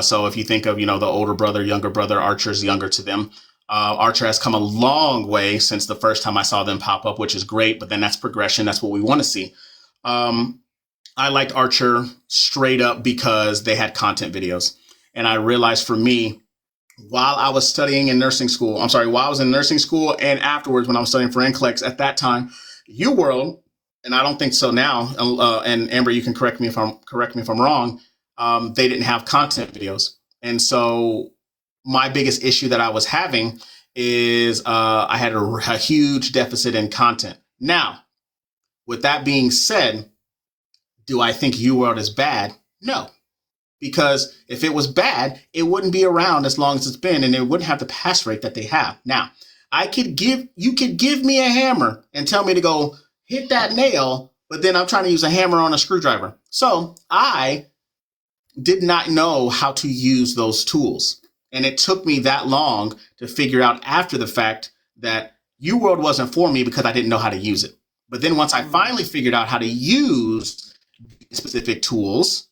So if you think of, the older brother, younger brother, Archer's younger to them. Archer has come a long way since the first time I saw them pop up, which is great. But then that's progression. That's what we want to see. I liked Archer straight up because they had content videos. And I realized for me, while I was studying in nursing school, while I was in nursing school and afterwards when I was studying for NCLEX at that time, U-World, and I don't think so now, and Amber, you can correct me if I'm wrong, they didn't have content videos. And so my biggest issue that I was having is I had a huge deficit in content. Now, with that being said, do I think U-World is bad? No. Because if it was bad, it wouldn't be around as long as it's been, and it wouldn't have the pass rate that they have. Now, you could give me a hammer and tell me to go hit that nail, but then I'm trying to use a hammer on a screwdriver. So I did not know how to use those tools. And it took me that long to figure out after the fact that U-World wasn't for me because I didn't know how to use it. But then once I finally figured out how to use specific tools,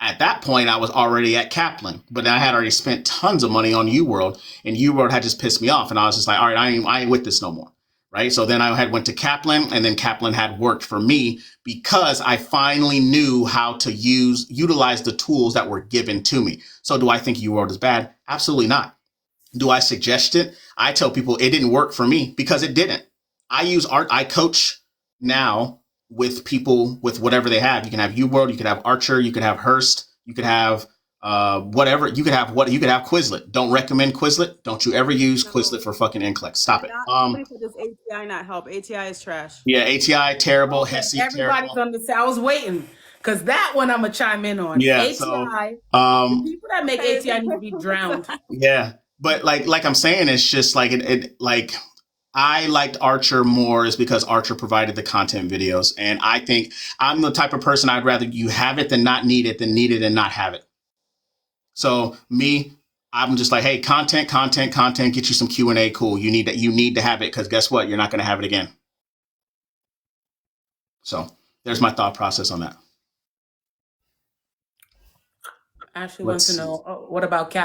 at that point, I was already at Kaplan, but I had already spent tons of money on U-World, and U-World had just pissed me off. And I was just like, all right, I ain't with this no more. Right. So then I went to Kaplan, and then Kaplan had worked for me because I finally knew how to utilize the tools that were given to me. So do I think U-World is bad? Absolutely not. Do I suggest it? I tell people it didn't work for me because it didn't. I coach now with people with whatever they have. You can have U-World, you could have Archer, you could have Hearst, you could have whatever. You could have Quizlet. Don't recommend Quizlet. Don't you ever use Quizlet for fucking NCLEX. Stop it. Does ATI not help? ATI is trash. Yeah, ATI terrible. Hesse Everybody's terrible. on the. I was waiting because that one I'm gonna chime in on. Yeah, ATI. so The people that make ATI need to be drowned. yeah, but like I'm saying, it's just like like I liked Archer more is because Archer provided the content videos, and I think I'm the type of person I'd rather you have it than not need it than need it and not have it. So I'm just like, hey, content, get you some Q&A. Cool. You need to have it because guess what? You're not going to have it again. So there's my thought process on that. Ashley wants to know, what about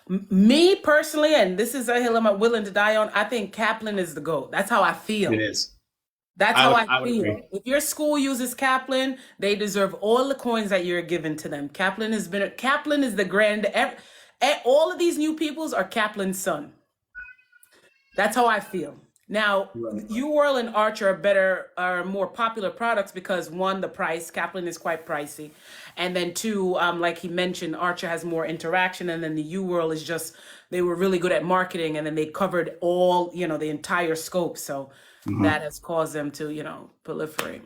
me personally, and this is a hill I'm willing to die on. I think Kaplan is the GOAT. That's how I feel. It is. That's how I would feel. agree. If your school uses Kaplan, they deserve all the coins that you're giving to them. Kaplan is the grand. All of these new peoples are Kaplan's son. That's how I feel. Now, U-World and Archer are more popular products because one, the price. Kaplan is quite pricey, and then two, like he mentioned, Archer has more interaction, and then the U-World is just they were really good at marketing, and then they covered all the entire scope. So. That has caused them to, proliferate.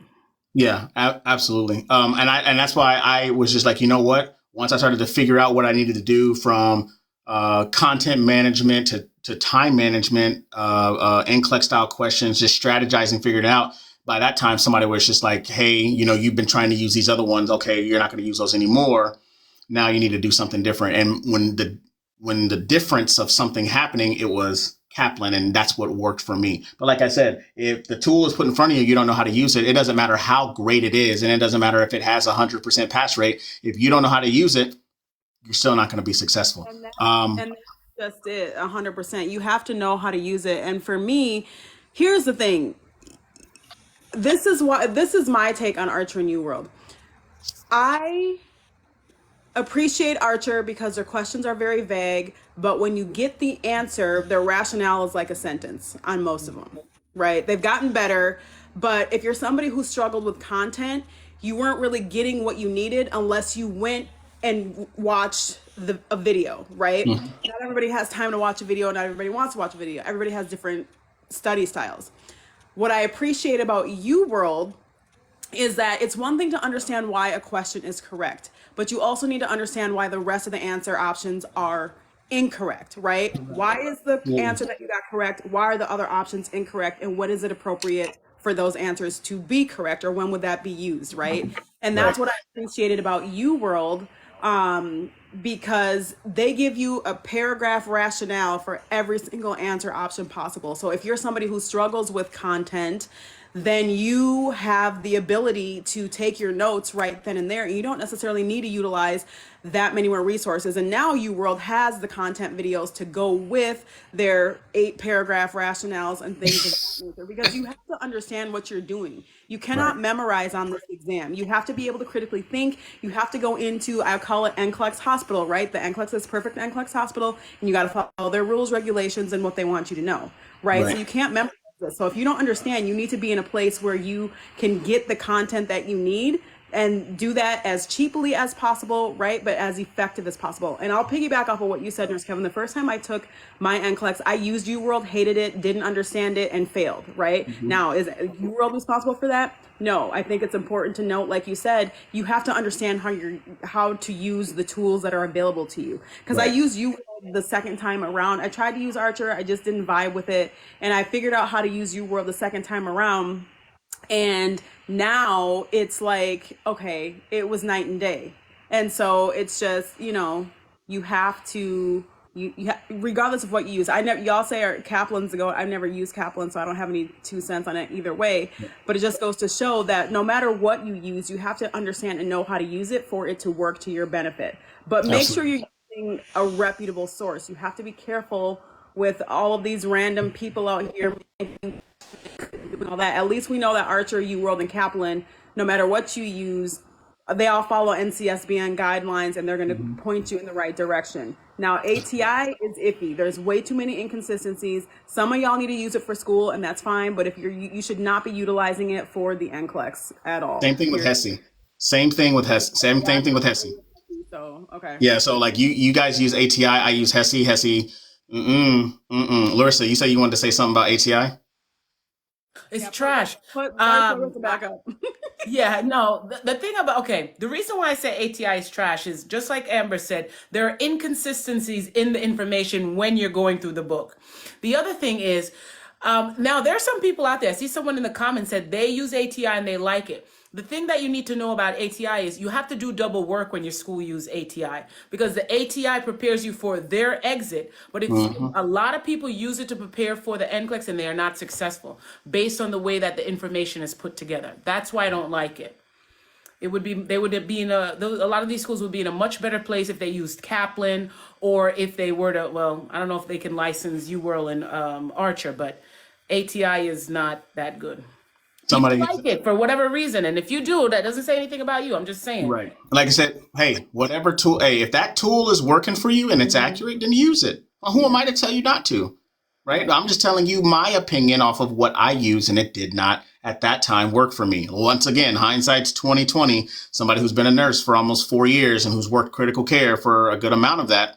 Yeah, absolutely. And that's why I was just like, you know what? Once I started to figure out what I needed to do from content management to time management, NCLEX style questions, just strategizing, figured it out. By that time, somebody was just like, hey, you've been trying to use these other ones. Okay, you're not going to use those anymore. Now you need to do something different. And when the difference of something happening, it was Kaplan, and that's what worked for me. But like I said, if the tool is put in front of you, you don't know how to use it. It doesn't matter how great it is, and it doesn't matter if it has 100% pass rate. If you don't know how to use it, you're still not going to be successful. And that's just it, 100%. You have to know how to use it. And for me, here's the thing. This is my take on Archer and U-World. I appreciate Archer because their questions are very vague, but when you get the answer, their rationale is like a sentence on most of them, right? They've gotten better, but if you're somebody who struggled with content, you weren't really getting what you needed unless you went and watched a video, right? Mm-hmm. Not everybody has time to watch a video, not everybody wants to watch a video. Everybody has different study styles. What I appreciate about U-World is that it's one thing to understand why a question is correct, but you also need to understand why the rest of the answer options are incorrect, right? Why is the answer that you got correct? Why are the other options incorrect? And what is it appropriate for those answers to be correct, or when would that be used, right? And Right. that's what I appreciated about UWorld, because they give you a paragraph rationale for every single answer option possible. So if you're somebody who struggles with content, then you have the ability to take your notes right then and there. And you don't necessarily need to utilize that many more resources. And now UWorld has the content videos to go with their 8-paragraph rationales and things of that nature, because you have to understand what you're doing. You cannot Right. memorize on this exam. You have to be able to critically think. You have to go into, I call it NCLEX Hospital, right? The NCLEX is perfect NCLEX Hospital, and you got to follow their rules, regulations, and what they want you to know, right? So Right. you can't memorize this. So if you don't understand, you need to be in a place where you can get the content that you need and do that as cheaply as possible, right? But as effective as possible. And I'll piggyback off of what you said, Nurse Kevin. The first time I took my NCLEX, I used UWorld, hated it, didn't understand it, and failed, right? Now, is UWorld responsible for that? No. I think it's important to note, like you said, you have to understand how to use the tools that are available to you. Because I Right. used UWorld the second time around. I tried to use Archer, I just didn't vibe with it. And I figured out how to use UWorld the second time around. And now it's like, okay, it was night and day. And so it's just, you have to, regardless of what you use. I never, y'all say are Kaplan's ago. I've never used Kaplan, so I don't have any 2 cents on it either way. But it just goes to show that no matter what you use, you have to understand and know how to use it for it to work to your benefit. But make sure Absolutely. you're using a reputable source. You have to be careful with all of these random people out here making all that. At least we know that Archer, UWorld, and Kaplan, no matter what you use, they all follow NCSBN guidelines, and they're going to point you in the right direction. Now, ATI is iffy. There's way too many inconsistencies. Some of y'all need to use it for school, and that's fine. But if you should not be utilizing it for the NCLEX at all. Same thing with Hesse. Same thing with Hesse. Same thing with Hesse. So, okay. Yeah. So like you guys use ATI. I use Hesse. Hesse. Larissa, you said you wanted to say something about ATI? It's trash. Put back up. Yeah, no, the thing about, okay, the reason why I say ATI is trash is just like Amber said, there are inconsistencies in the information when you're going through the book. The other thing is, now there are some people out there, I see someone in the comments said they use ATI and they like it. The thing that you need to know about ATI is you have to do double work when your school use ATI, because the ATI prepares you for their exit. But if a lot of people use it to prepare for the NCLEX and they are not successful based on the way that the information is put together. That's why I don't like it. They would be in a lot of these schools would be in a much better place if they used Kaplan, or if they were to, well, I don't know if they can license UWorld and Archer, but ATI is not that good. Somebody People like it for whatever reason, and if you do, that doesn't say anything about you. I'm just saying. right. Like I said, hey, whatever tool. Hey, if that tool is working for you and it's accurate, then use it. Well, who am I to tell you not to? Right. I'm just telling you my opinion off of what I use, and it did not at that time work for me. Once again, hindsight's 2020. Somebody who's been a nurse for almost 4 years and who's worked critical care for a good amount of that.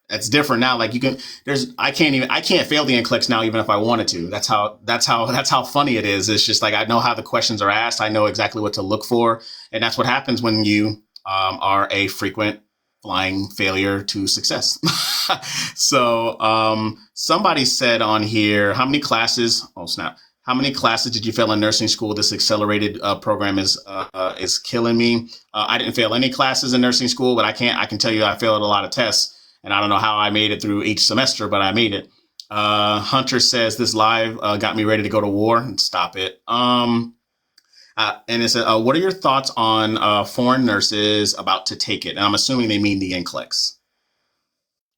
That's different now. Like I can't fail the NCLEX now, even if I wanted to. That's how funny it is. It's just like, I know how the questions are asked. I know exactly what to look for. And that's what happens when you are a frequent flying failure to success. So somebody said on here, how many classes did you fail in nursing school? This accelerated program is killing me. I didn't fail any classes in nursing school, but I can tell you I failed a lot of tests. And I don't know how I made it through each semester, but I made it. Hunter says this live got me ready to go to war. Stop it. And it said, what are your thoughts on foreign nurses about to take it? And I'm assuming they mean the NCLEX.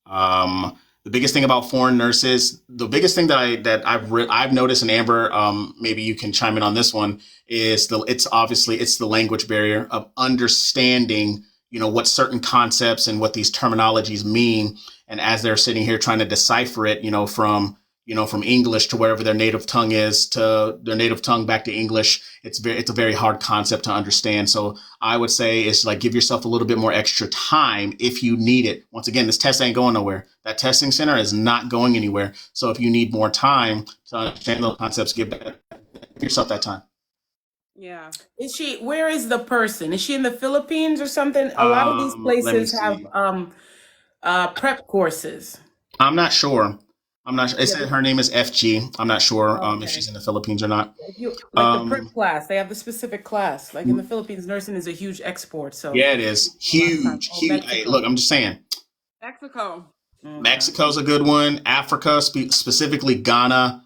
The biggest thing about foreign nurses, the biggest thing that I've noticed, and Amber, maybe you can chime in on this one, is it's the language barrier of understanding what certain concepts and what these terminologies mean. And as they're sitting here trying to decipher it, from English to wherever their native tongue is, to their native tongue back to English, it's a very hard concept to understand. So I would say it's like, give yourself a little bit more extra time if you need it. Once again, this test ain't going nowhere. That testing center is not going anywhere. So if you need more time to understand those concepts, give yourself that time. Yeah. Where is the person? Is she in the Philippines or something? A lot of these places have prep courses. I'm not sure. I'm not sure. It Yeah. said her name is FG. I'm not sure if Okay. she's in the Philippines or not. If you like the prep Um, class, they have the specific class. Like in the Philippines, nursing is a huge export. So yeah, it is last time, huge, oh, huge. Hey, Mexico. look, I'm just saying. Mexico. Okay. Mexico's a good one. Africa, specifically Ghana,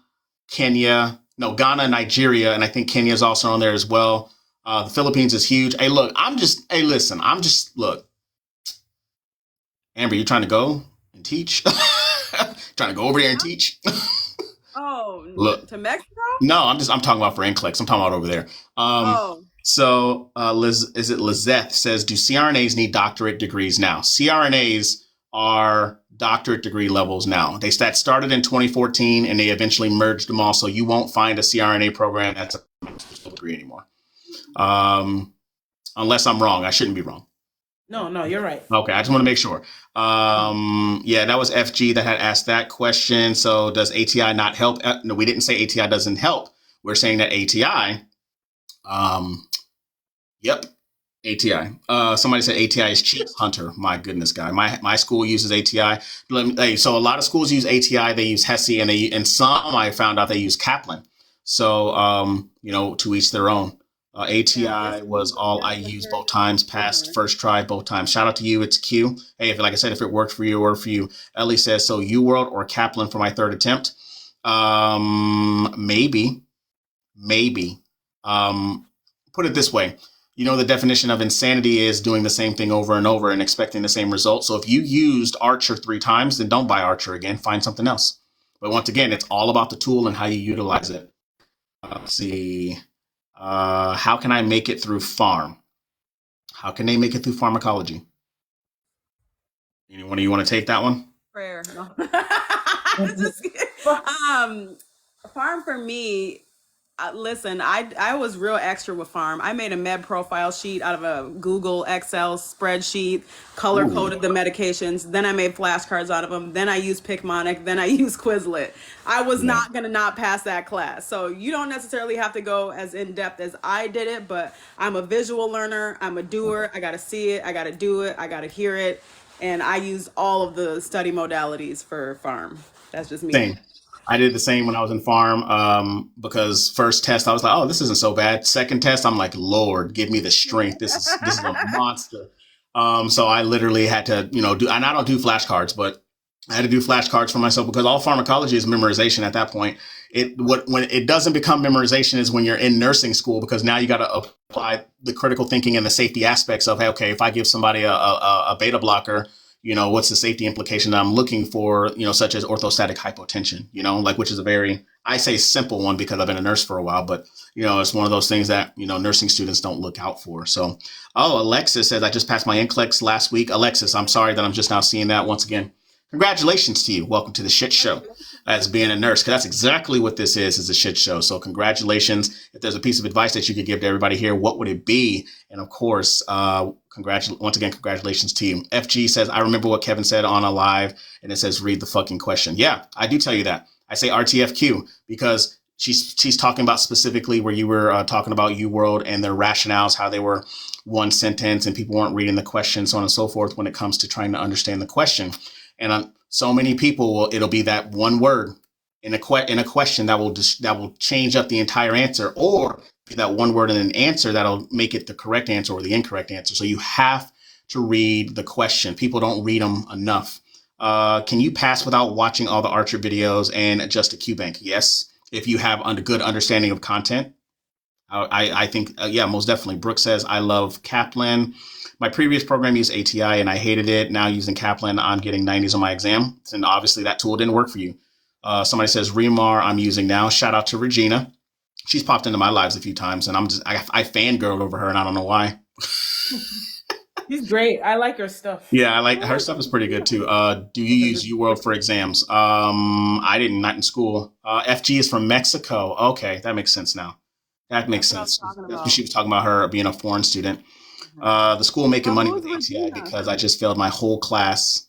Kenya. No, Ghana, Nigeria, and I think Kenya is also on there as well. The Philippines is huge. Hey, look, listen, look, Amber, you trying to go and teach? Trying to go over there and teach? Oh, Look, to Mexico? no, I'm talking about for NCLEX. I'm talking about over there. Oh, So Lizeth says, do CRNAs need doctorate degrees now? CRNAs are doctorate degree levels now. That started in 2014 and they eventually merged them all. So you won't find a CRNA program that's a degree anymore. Unless I'm wrong. I shouldn't be wrong. No, you're right. Okay, I just want to make sure. Yeah, that was FG that had asked that question. So does ATI not help? No, we didn't say ATI doesn't help. We're saying that ATI, yep, ATI. Somebody said ATI is cheat hunter. My goodness, guy. My school uses ATI. So a lot of schools use ATI. They use HESI, and some I found out they use Kaplan. So to each their own. ATI was all I used both times, passed first try both times. Shout out to you. It's Q. Hey, like I said, if it worked for you or for you. Ellie says, so UWorld or Kaplan for my third attempt? Maybe. Put it this way. The definition of insanity is doing the same thing over and over and expecting the same result. So if you used Archer 3 times, then don't buy Archer again. Find something else. But once again, it's all about the tool and how you utilize it. Let's see. How can I make it through pharm? How can they make it through pharmacology? Anyone of you want to take that one? prayer. No. Just kidding. Farm for me. Listen, I was real extra with Farm. I made a med profile sheet out of a Google Excel spreadsheet, color coded the medications. Then I made flashcards out of them. Then I used Picmonic. Then I used Quizlet. I was not going to not pass that class. So you don't necessarily have to go as in depth as I did it, but I'm a visual learner. I'm a doer. I got to see it. I got to do it. I got to hear it. And I use all of the study modalities for Farm. That's just me. Same. I did the same when I was in farm because first test I was like, oh, this isn't so bad. Second test, I'm like, Lord, give me the strength. This is a monster. So I literally had to, do, and I don't do flashcards, but I had to do flashcards for myself because all pharmacology is memorization at that point. When it doesn't become memorization is when you're in nursing school, because now you got to apply the critical thinking and the safety aspects of, hey, okay, if I give somebody a beta blocker, what's the safety implication that I'm looking for, such as orthostatic hypotension, which is a very, I say simple one because I've been a nurse for a while, but, it's one of those things that, nursing students don't look out for. So, Alexis says, I just passed my NCLEX last week. Alexis, I'm sorry that I'm just now seeing that once again. Congratulations to you. Welcome to the shit show as being a nurse, because that's exactly what this is a shit show. So congratulations. If there's a piece of advice that you could give to everybody here, what would it be? And of course, once again, congratulations to you. FG says, I remember what Kevin said on a live, and it says, read the fucking question. Yeah, I do tell you that. I say RTFQ because she's talking about specifically where you were talking about UWorld and their rationales, how they were one sentence and people weren't reading the question, so on and so forth when it comes to trying to understand the question. And so many people, it'll be that one word in a question that will change up the entire answer, or that one word in an answer that'll make it the correct answer or the incorrect answer. So you have to read the question. People don't read them enough. Can you pass without watching all the Archer videos and adjust a QBank? Yes, if you have a good understanding of content. I think, yeah, most definitely. Brooke says, I love Kaplan. My previous program used ATI and I hated it. Now using Kaplan, I'm getting 90s on my exam. And obviously that tool didn't work for you. Somebody says, Remar, I'm using now. Shout out to Regina. She's popped into my lives a few times and I fangirled over her and I don't know why. She's great. I like her stuff. Yeah, I like her stuff is pretty good too. Do you use UWorld for exams? I didn't, not in school. FG is from Mexico. Okay, that makes sense now. That makes sense. She was talking about her being a foreign student. The school making money with ATI because I just failed my whole class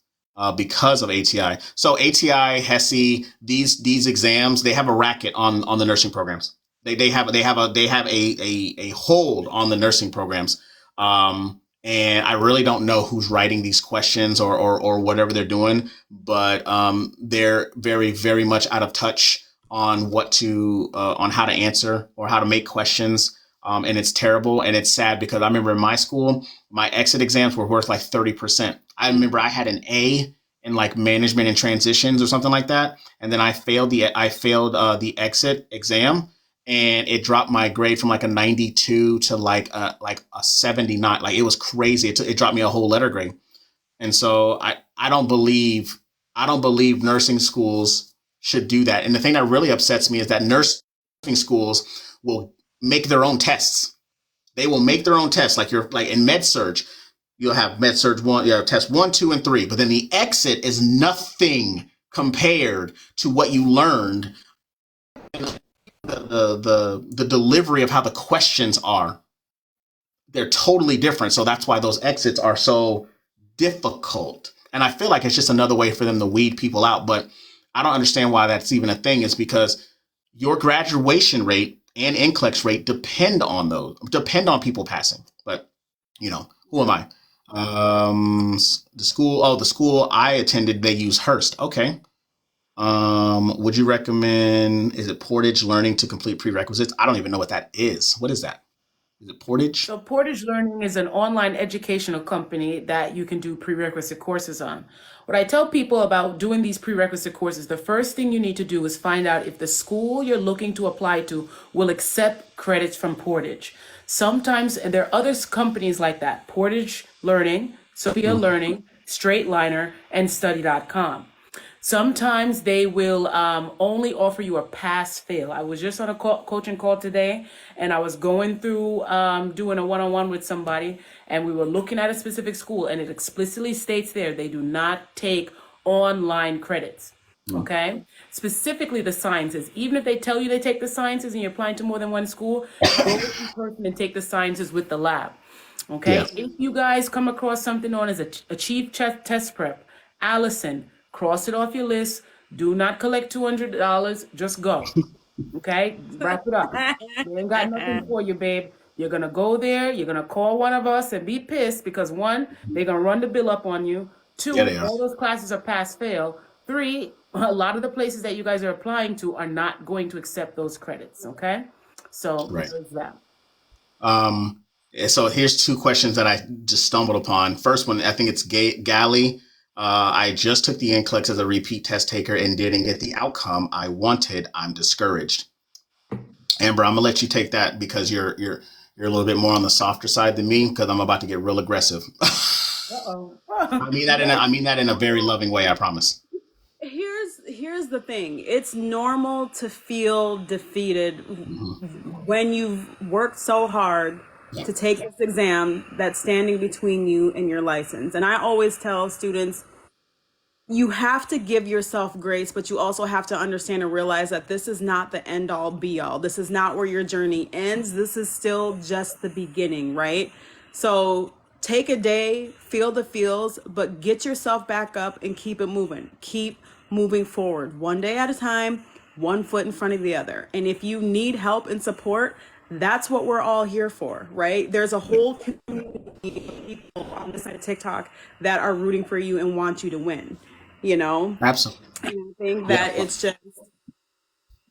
because of ATI. So ATI, HESI, these exams, they have a racket on the nursing programs. They have a hold on the nursing programs. And I really don't know who's writing these questions or whatever they're doing, but they're very, very much out of touch on on how to answer or how to make questions. And it's terrible and it's sad because I remember in my school, my exit exams were worth like 30%. I remember I had an A in like management and transitions or something like that. And then I failed the exit exam, and it dropped my grade from like a 92 to like a 79. Like it was crazy. It dropped me a whole letter grade. And so I don't believe nursing schools should do that. And the thing that really upsets me is that nursing schools will make their own tests. They will make their own tests. Like you're like in med surge, you'll have med surge one, you have test 1, 2, and 3. But then the exit is nothing compared to what you learned. The delivery of how the questions are, they're totally different. So that's why those exits are so difficult. And I feel like it's just another way for them to weed people out. But I don't understand why that's even a thing. Is because your graduation rate and NCLEX rate depend on people passing. But who am I? The school I attended, they use Hearst. Okay. Would you recommend, is it Portage Learning to complete prerequisites? I don't even know what that is. What is that? Is it Portage? So Portage Learning is an online educational company that you can do prerequisite courses on. What I tell people about doing these prerequisite courses, the first thing you need to do is find out if the school you're looking to apply to will accept credits from Portage. Sometimes, and there are other companies like that, Portage Learning, Sophia Learning, Straightliner, and Study.com. Sometimes they will only offer you a pass fail. I was just on a coaching call today, and I was going through doing a one-on-one with somebody, and we were looking at a specific school, and it explicitly states there they do not take online credits. Okay, specifically the sciences. Even if they tell you they take the sciences and you're applying to more than one school, go in person and take the sciences with the lab. Okay, Yeah. if you guys come across something known as a chief test prep, Allison, cross it off your list. Do not collect $200. Just go. Okay, wrap it up. We ain't got nothing for you, babe. You're gonna go there. You're gonna call one of us and be pissed because 1, they're gonna run the bill up on you. 2, Yeah, they are. all those classes are pass fail. 3, a lot of the places that you guys are applying to are not going to accept those credits. Okay, so Right. there's that. So here's 2 questions that I just stumbled upon. First one, I think it's Gally. I just took the NCLEX as a repeat test taker and didn't get the outcome I wanted. I'm discouraged. Amber, I'm gonna let you take that because you're a little bit more on the softer side than me because I'm about to get real aggressive. Uh-oh. I mean that in a very loving way, I promise. Here's the thing. It's normal to feel defeated when you've worked so hard to take this exam that's standing between you and your license. And I always tell students, you have to give yourself grace, but you also have to understand and realize that this is not the end all be all. This is not where your journey ends. This is still just the beginning, right? So take a day, feel the feels, but get yourself back up and keep it moving. Keep moving forward, one day at a time, one foot in front of the other. And if you need help and support, that's what we're all here for, right? There's a whole community of people on this side of TikTok that are rooting for you and want you to win, Absolutely. And I think that it's just,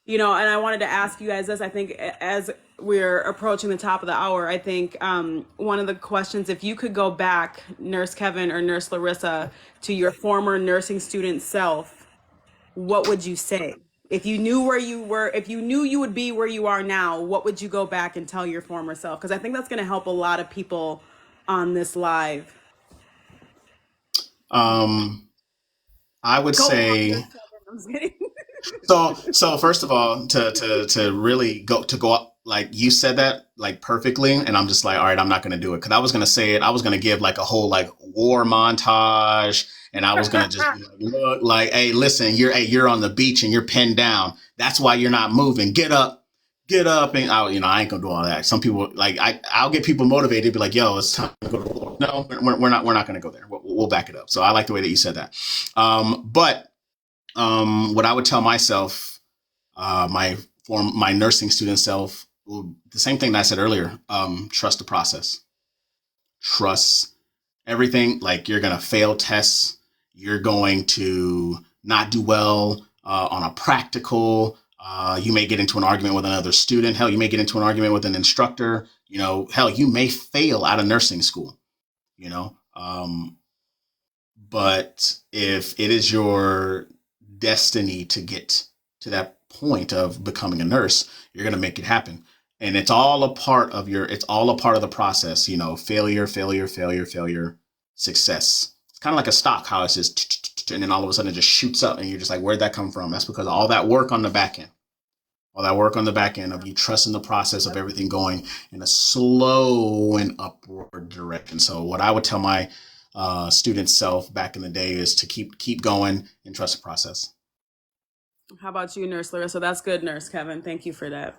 and I wanted to ask you guys this. I think as we're approaching the top of the hour, I think one of the questions, if you could go back, Nurse Kevin or Nurse Larissa, to your former nursing student self, what would you say? If you knew where you were, if you knew you would be where you are now, what would you go back and tell your former self? Because I think that's going to help a lot of people on this live. I would say. I'm just kidding. So first of all, to really go up, like you said that like perfectly, and I'm just like, all right, I'm not gonna do it because I was gonna say it. I was gonna give like a whole like war montage, and I was gonna just be like, look, like, hey, listen, you're on the beach and you're pinned down. That's why you're not moving. Get up, and I ain't gonna do all that. Some people like I'll get people motivated, be like, yo, it's time to go to war. No, we're not gonna go there. We'll back it up. So I like the way that you said that. But what I would tell myself, my nursing student self, the same thing that I said earlier, trust the process. trust everything. Like, you're going to fail tests. You're going to not do well on a practical. You may get into an argument with another student. Hell, you may get into an argument with an instructor. You know, hell, you may fail out of nursing school, you know. But if it is your destiny to get to that point of becoming a nurse, you're going to make it happen. And it's all a part of the process, you know, failure, success. It's kind of like a stock, how it's just, and then all of a sudden it just shoots up and you're just like, where'd that come from? That's because of all that work on the back end. All that work on the back end of you trusting the process of everything going in a slow and upward direction. So what I would tell my student self back in the day is to keep going and trust the process. How about you, Nurse Larissa? That's good, Nurse Kevin. Thank you for that.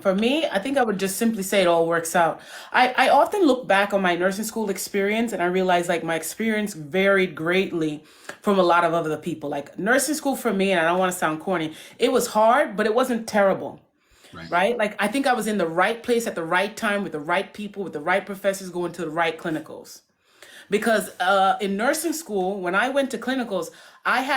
For me, I think I would just simply say it all works out. I often look back on my nursing school experience and I realize like my experience varied greatly from a lot of other people. Like nursing school for me, and I don't want to sound corny, it was hard, but it wasn't terrible. Right? Like I think I was in the right place at the right time with the right people, with the right professors, going to the right clinicals. Because in nursing school, when I went to clinicals,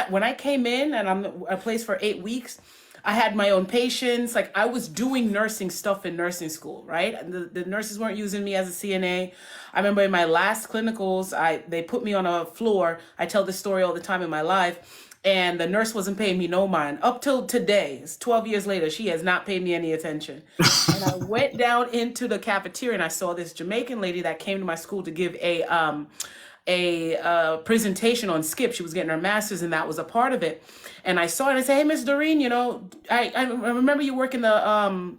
when I came in and I'm a place for 8 weeks, I had my own patients. Like I was doing nursing stuff in nursing school, right? The nurses weren't using me as a CNA. I remember in my last clinicals, they put me on a floor. I tell this story all the time in my life. And the nurse wasn't paying me no mind. Up till today, it's 12 years later, she has not paid me any attention. And I went down into the cafeteria and I saw this Jamaican lady that came to my school to give a presentation on skip. She was getting her master's and that was a part of it. And I saw it and I said, hey, Miss Doreen, you know, I remember you work in the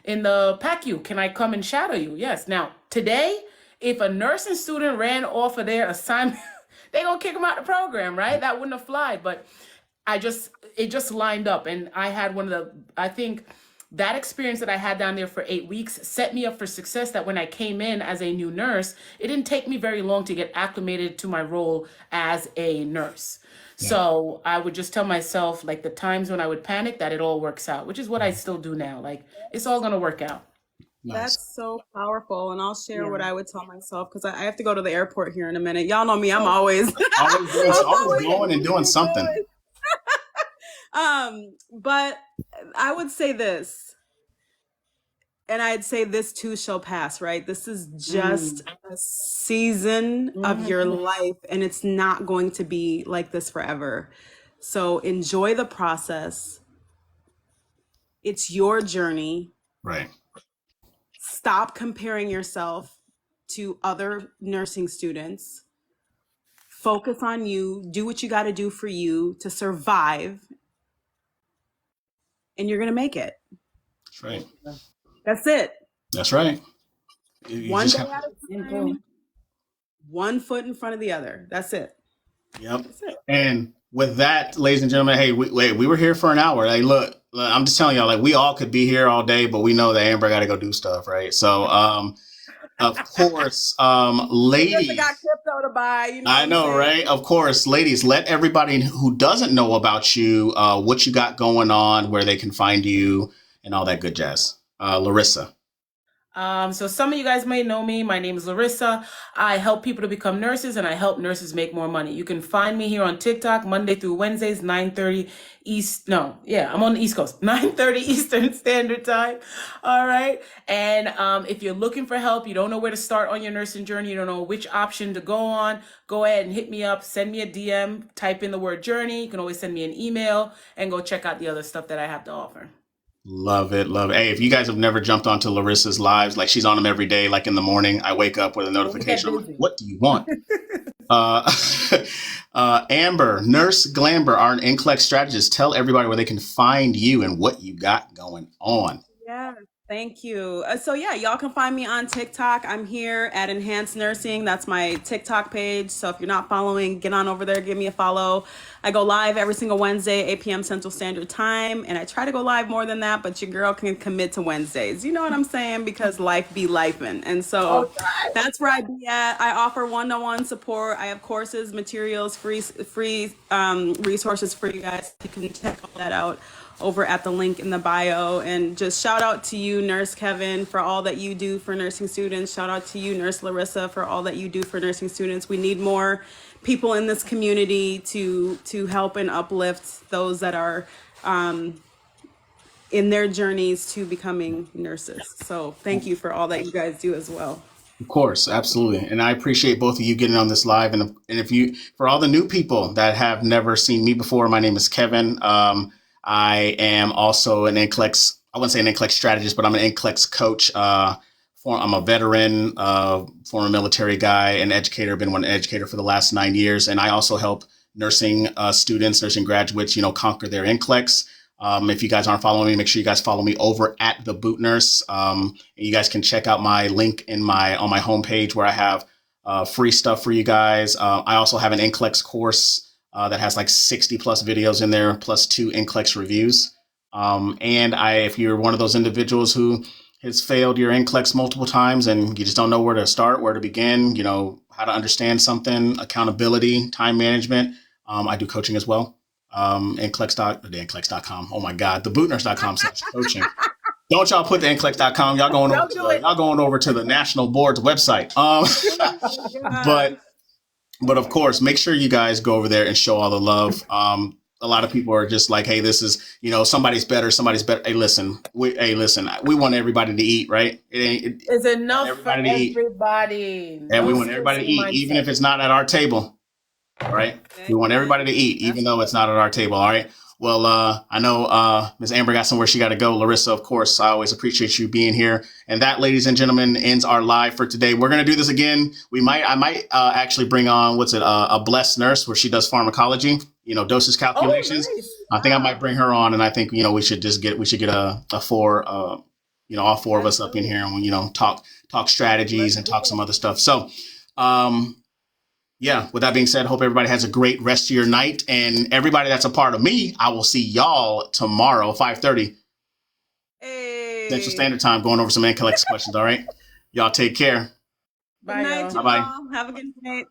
PACU. Can I come and shadow you? Yes. Now, today, if a nursing student ran off of their assignment, they gonna kick them out of the program, right? That wouldn't have flied. But it just lined up. And I had I think that experience that I had down there for 8 weeks set me up for success, that when I came in as a new nurse, it didn't take me very long to get acclimated to my role as a nurse. Yeah. So I would just tell myself, like the times when I would panic, that it all works out, which is what I still do now. Like it's all going to work out. Nice. That's so powerful. And I'll share what I would tell myself because I have to go to the airport here in a minute. Y'all know me. I'm always always going and doing something. But I would say this, and I'd say this too shall pass, right? This is just a season of your life, and it's not going to be like this forever. So enjoy the process. It's your journey. Right. Stop comparing yourself to other nursing students. Focus on you. Do what you got to do for you to survive. And you're going to make it. That's right. That's it. That's right. One day at a time, one foot in front of the other. That's it. Yep. That's it. And with that, ladies and gentlemen, hey, we were here for an hour. Like, look, I'm just telling y'all, like, we all could be here all day, but we know that Amber got to go do stuff, right? So, of course, ladies. I got crypto to buy. You know I know, right? Of course, ladies, let everybody who doesn't know about you, what you got going on, where they can find you, and all that good jazz. Larissa. So some of you guys may know me. My name is Larissa. I help people to become nurses and I help nurses make more money. You can find me here on TikTok Monday through Wednesdays, 9:30 East. No, yeah, I'm on the East Coast, 9:30 Eastern Standard Time. All right. And if you're looking for help, you don't know where to start on your nursing journey, you don't know which option to go on, go ahead and hit me up, send me a DM, type in the word journey. You can always send me an email and go check out the other stuff that I have to offer. Love it. Love it. Hey, if you guys have never jumped onto Larissa's lives, like she's on them every day, like in the morning, I wake up with a notification. I'm like, what do you want? Amber, Nurse Glamber, our NCLEX strategist, tell everybody where they can find you and what you got going on. Yeah, thank you. So yeah, y'all can find me on TikTok. I'm here at Enhanced Nursing. That's my TikTok page. So if you're not following, get on over there, give me a follow. I go live every single Wednesday, 8 p.m. Central Standard Time. And I try to go live more than that, but your girl can commit to Wednesdays. You know what I'm saying? Because life be lifing. And so that's where I be at. I offer one-on-one support. I have courses, materials, free resources for you guys. You can check all that out over at the link in the bio. And just shout out to you, Nurse Kevin, for all that you do for nursing students. Shout out to you, Nurse Larissa, for all that you do for nursing students. We need more people in this community to help and uplift those that are in their journeys to becoming nurses. So thank you for all that you guys do as well. Of course, absolutely. And I appreciate both of you getting on this live. And if you, for all the new people that have never seen me before, my name is Kevin. I am also an NCLEX, I wouldn't say an NCLEX strategist, but I'm an NCLEX coach. I'm a veteran, former military guy, an educator, been an educator for the last 9 years. And I also help nursing students, nursing graduates, conquer their NCLEX. If you guys aren't following me, make sure you guys follow me over at The Boot Nurse. You guys can check out my link on my homepage where I have free stuff for you guys. I also have an NCLEX course that has like 60 plus videos in there, plus 2 NCLEX reviews. If you're one of those individuals who has failed your NCLEX multiple times and you just don't know where to start, where to begin, how to understand accountability, time management, I do coaching as well. NCLEX.com. Oh my God, thebootnurse.com/coaching. Don't y'all put the NCLEX.com. Y'all going over to the national board's website. But of course, make sure you guys go over there and show all the love. A lot of people are just like, hey, this is, somebody's better. Hey, listen, we want everybody to eat, right? It's enough for everybody. And we want everybody to eat, even if it's not at our table. All right. We want everybody to eat, even though it's not at our table. All right. Well, I know Ms. Amber got somewhere she got to go. Larissa, of course, I always appreciate you being here. And that, ladies and gentlemen, ends our live for today. We're going to do this again. I might actually bring on, a blessed nurse where she does pharmacology, dosage calculations. Oh, nice. I think I might bring her on. And I think, we should get a four, all four of us up in here and, talk strategies and talk some other stuff. So, yeah, with that being said, hope everybody has a great rest of your night. And everybody that's a part of me, I will see y'all tomorrow, 5:30 Central Standard Time, going over some NCLEX questions. All right. Y'all take care. Bye. Good night, bye. Have a good night.